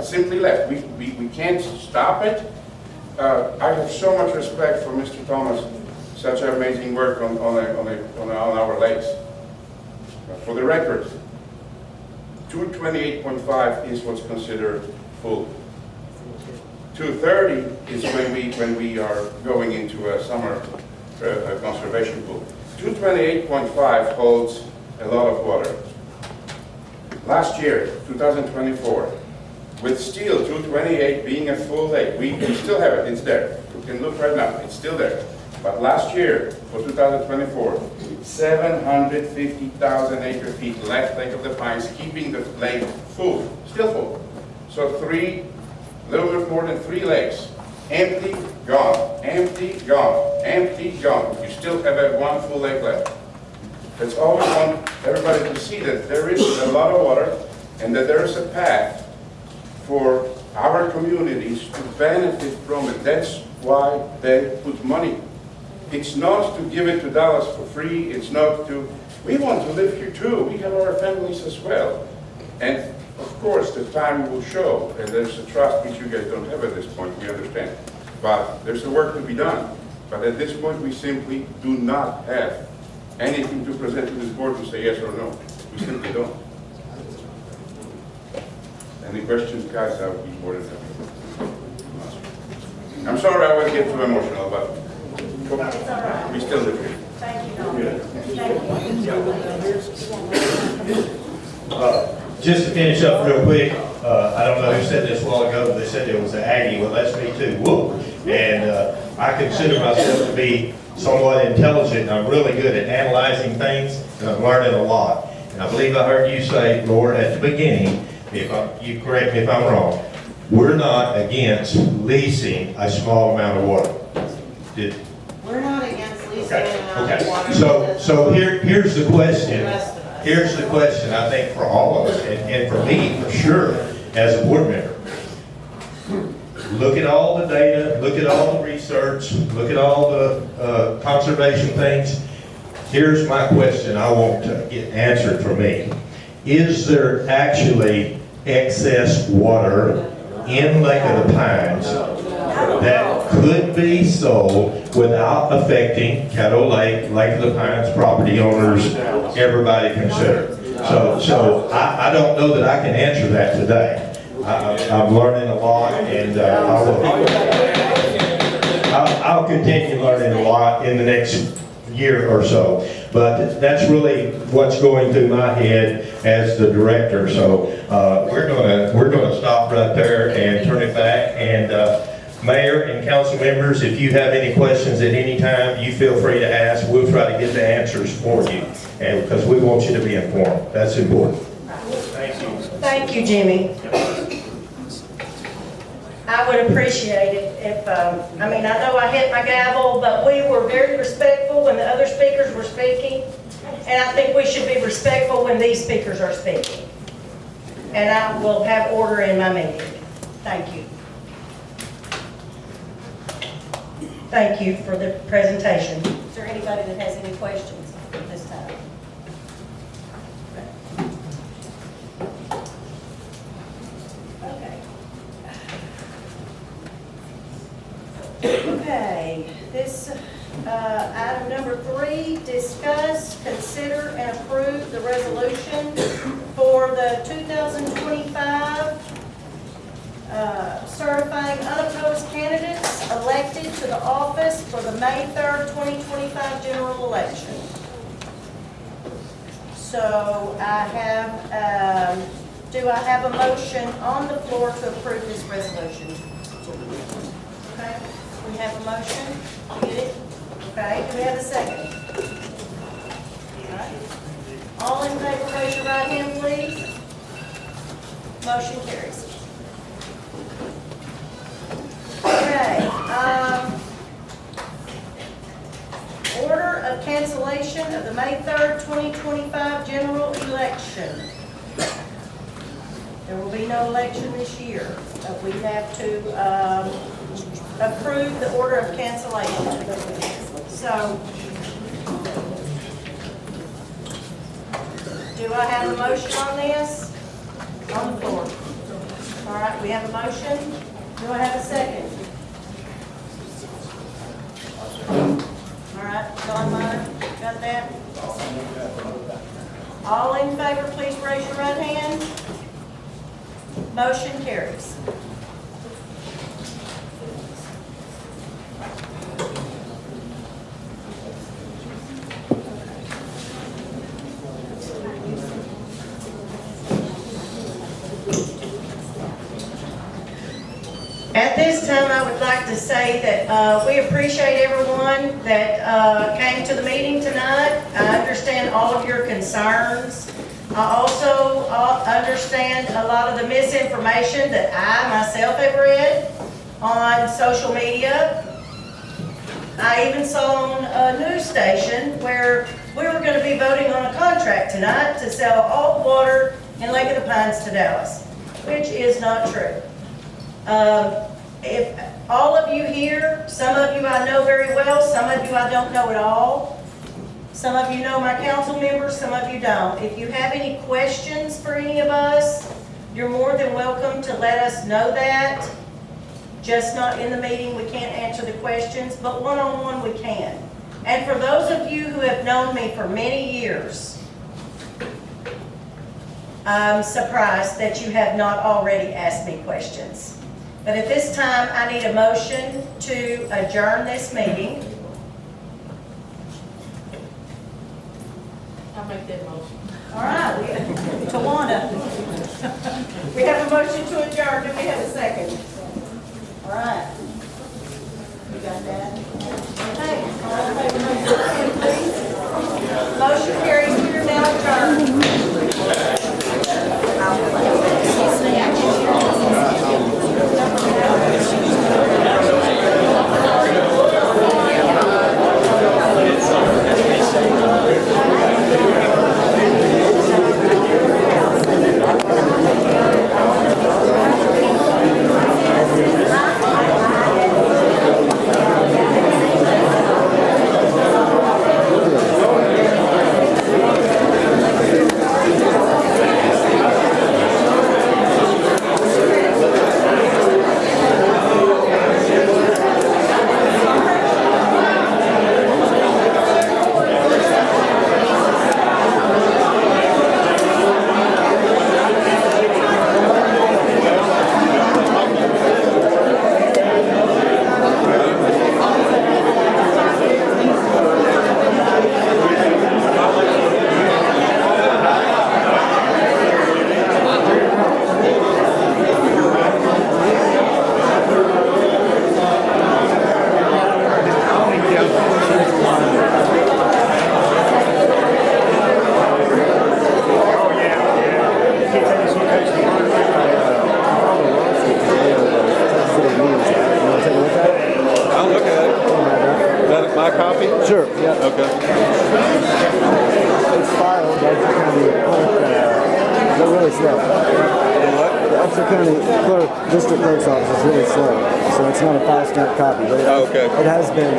Simply left. We can't stop it. I have so much respect for Mr. Thomas, such amazing work on our lakes. For the record, 228.5 is what's considered full. 230 is when we are going into a summer conservation pool. 228.5 holds a lot of water. Last year, 2024, with still 228 being a full lake, we still have it, it's there. You can look right now, it's still there. But last year, for 2024, 750,000 acre-feet left Lake of the Pines, keeping the lake full, still full. So little bit more than 3 lakes, empty, gone, empty, gone, empty, gone. You still have one full lake left. That's all we want everybody to see, that there is a lot of water and that there is a path for our communities to benefit from it. That's why they put money. It's not to give it to Dallas for free. It's not to, we want to live here too. We have our families as well. And of course, the time will show, and there's a trust which you guys don't have at this point, we understand. But there's a work to be done. But at this point, we simply do not have anything to present to this board to say yes or no. We simply don't. Any questions, guys? I would be more than happy. I'm sorry I would get too emotional, but we still live here. Thank you, Don. Just to finish up real quick, I don't know who said this a while ago, but they said there was an Aggie. Well, that's me too. Whoop. And I consider myself to be somewhat intelligent. I'm really good at analyzing things, and I'm learning a lot. And I believe I heard you say, Lord, at the beginning, you correct me if I'm wrong, we're not against leasing a small amount of water. We're not against leasing an amount of water. So here's the question. Here's the question, I think, for all of us, and for me, for sure, as a board member. Look at all the data, look at all the research, look at all the conservation things. Here's my question I want to get answered for me. Is there actually excess water in Lake of the Pines that could be sold without affecting Caddo Lake, Lake of the Pines property owners, everybody considered? So I don't know that I can answer that today. I'm learning a lot, and I'll continue learning a lot in the next year or so. But that's really what's going through my head as the director. So we're gonna stop right there and turn it back. And Mayor and council members, if you have any questions at any time, you feel free to ask. We'll try to get the answers for you, and because we want you to be informed. That's important. Thank you. Thank you, Jimmy. I would appreciate it if, I know I hit my gavel, but we were very respectful when the other speakers were speaking, and I think we should be respectful when these speakers are speaking. And I will have order in my meeting. Thank you. Thank you for the presentation. Is there anybody that has any questions at this time? Okay, this, item number 3, discuss, consider, and approve the resolution for the 2025 certifying unopposed candidates elected to the office for the May 3rd, 2025 general election. So I have, do I have a motion on the floor to approve this resolution? Okay. We have a motion, get it? Okay, do we have a second? All right. All in favor, raise your right hand, please. Motion carries. Okay, order of cancellation of the May 3rd, 2025 general election. There will be no election this year, but we have to, approve the order of cancellation. So, do I have a motion on this? On the floor. All right, we have a motion. Do I have a second? All right, John Meyer, got that? All in favor, please raise your right hand. Motion carries. this time, I would like to say that we appreciate everyone that came to the meeting tonight. I understand all of your concerns. I also understand a lot of the misinformation that I myself have read on social media. I even saw on a news station where we were going to be voting on a contract tonight to sell all the water in Lake of the Pines to Dallas, which is not true. If all of you here, some of you I know very well, some of you I don't know at all. Some of you know my council members, some of you don't. If you have any questions for any of us, you're more than welcome to let us know that. Just not in the meeting, we can't answer the questions, but one-on-one we can. And for those of you who have known me for many years, I'm surprised that you have not already asked me questions. But at this time, I need a motion to adjourn this meeting. I'll make that motion. All right, Tawana. We have a motion to adjourn. Do we have a second? All right. You got that? Okay. All in favor, raise your hand, please. Motion carries. We are now adjourned. District Clerk's office is really slow, so it's not a file stamp copy, but it has been.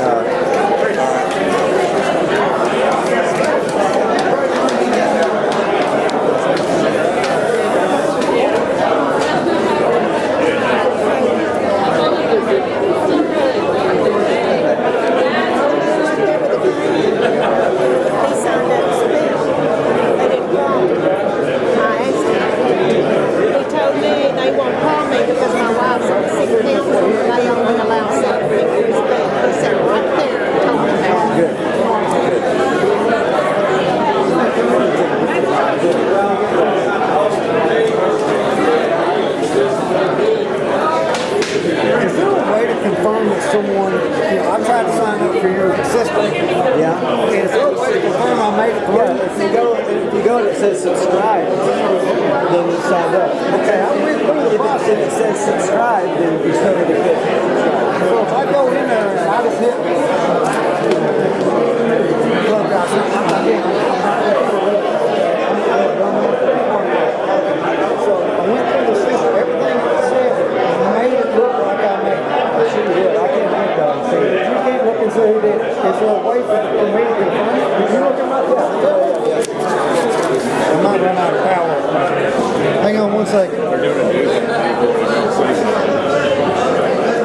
Hang on one second.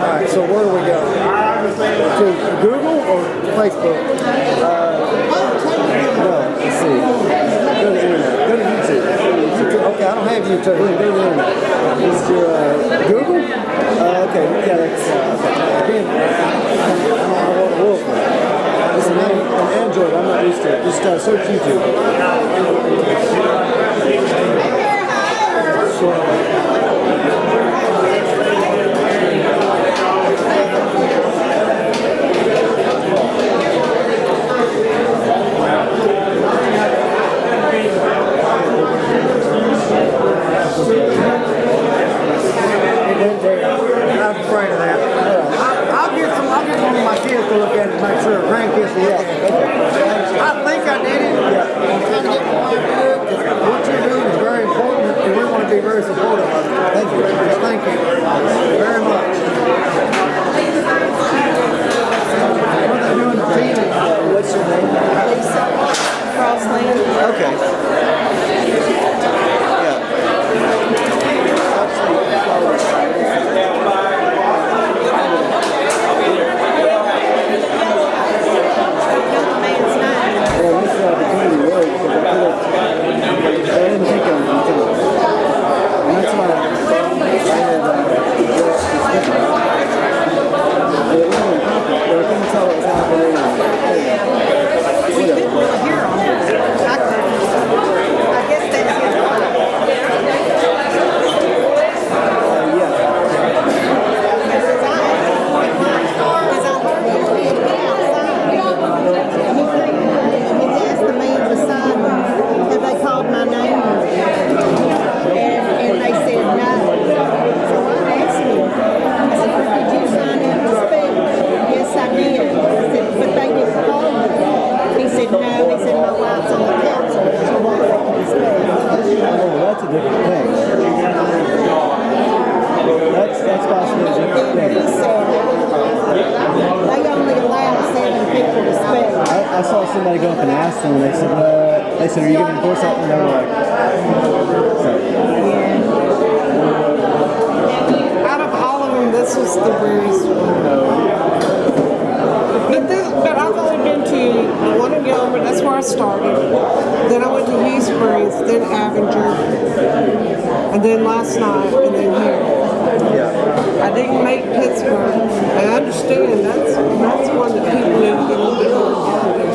Alright, so where do we go? To Google or Facebook? No, let's see. Go to the internet. Go to YouTube. Okay, I don't have YouTube. Go to the internet. Is your Google? Okay, yeah, that's again, I don't know what it will be. It's an Android, I'm not used to it. Just search YouTube. So, Lisa Crossland. Okay. I saw somebody go up and ask them, and they said, are you going to enforce that? And they were like, Out of all of them, this was the weirdest one. But I've only been to the one in Gilbert, that's where I started. Then I went to Hughes Springs, then Avenger, and then last night, and then here. I didn't make Pittsburgh. I understand that's one that people need to get a little bit more involved in.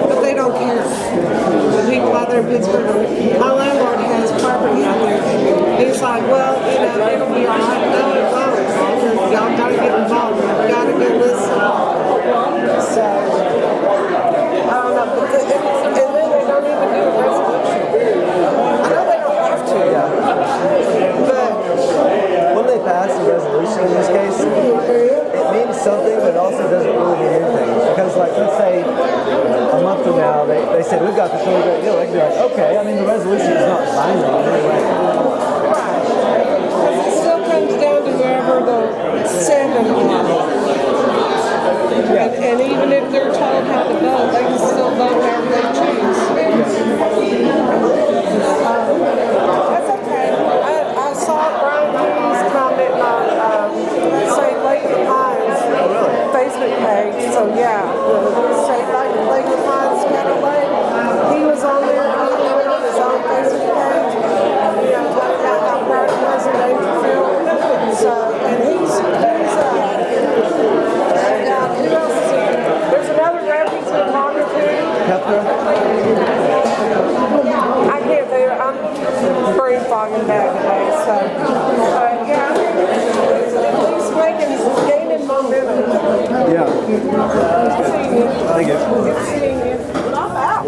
But they don't care. The people out there in Pittsburgh, my landlord has property out there. He's like, well, it'll be all right. No, it won't. Y'all gotta get involved. Y'all gotta go listen. So, I don't know. But and then they don't even do a resolution. I know they don't have to. But when they pass a resolution in this case, it means something, but it also doesn't really mean anything. Because, like, let's say a month from now, they said, we've got this really great deal. They can be like, okay, I mean, the resolution is not binding in any way. Because it still comes down to whoever the 7 are. And even if they're told how to vote, they can still vote however they choose. That's okay. I saw Brian Hughes comment on, say, Lakewood Pines Facebook page. So, yeah, say, Lakewood Pines Shadow Lake. He was on there. He went on his own Facebook page. Talking about how proud he was in Dangerfield. So, and he's who else is here? There's another rep he's been talking to. I can't do it. I'm brain fogging back today. So, yeah, at least gaining momentum. Yeah. Seeing you. Thank you. Good seeing you. Not bad.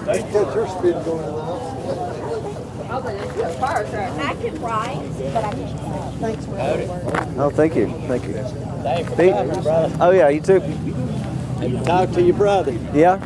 I got your spin going on. I can write, but I can't. Thanks for all the work. Oh, thank you. Thank you. Pete? Oh, yeah, you too. Talk to your brother. Yeah?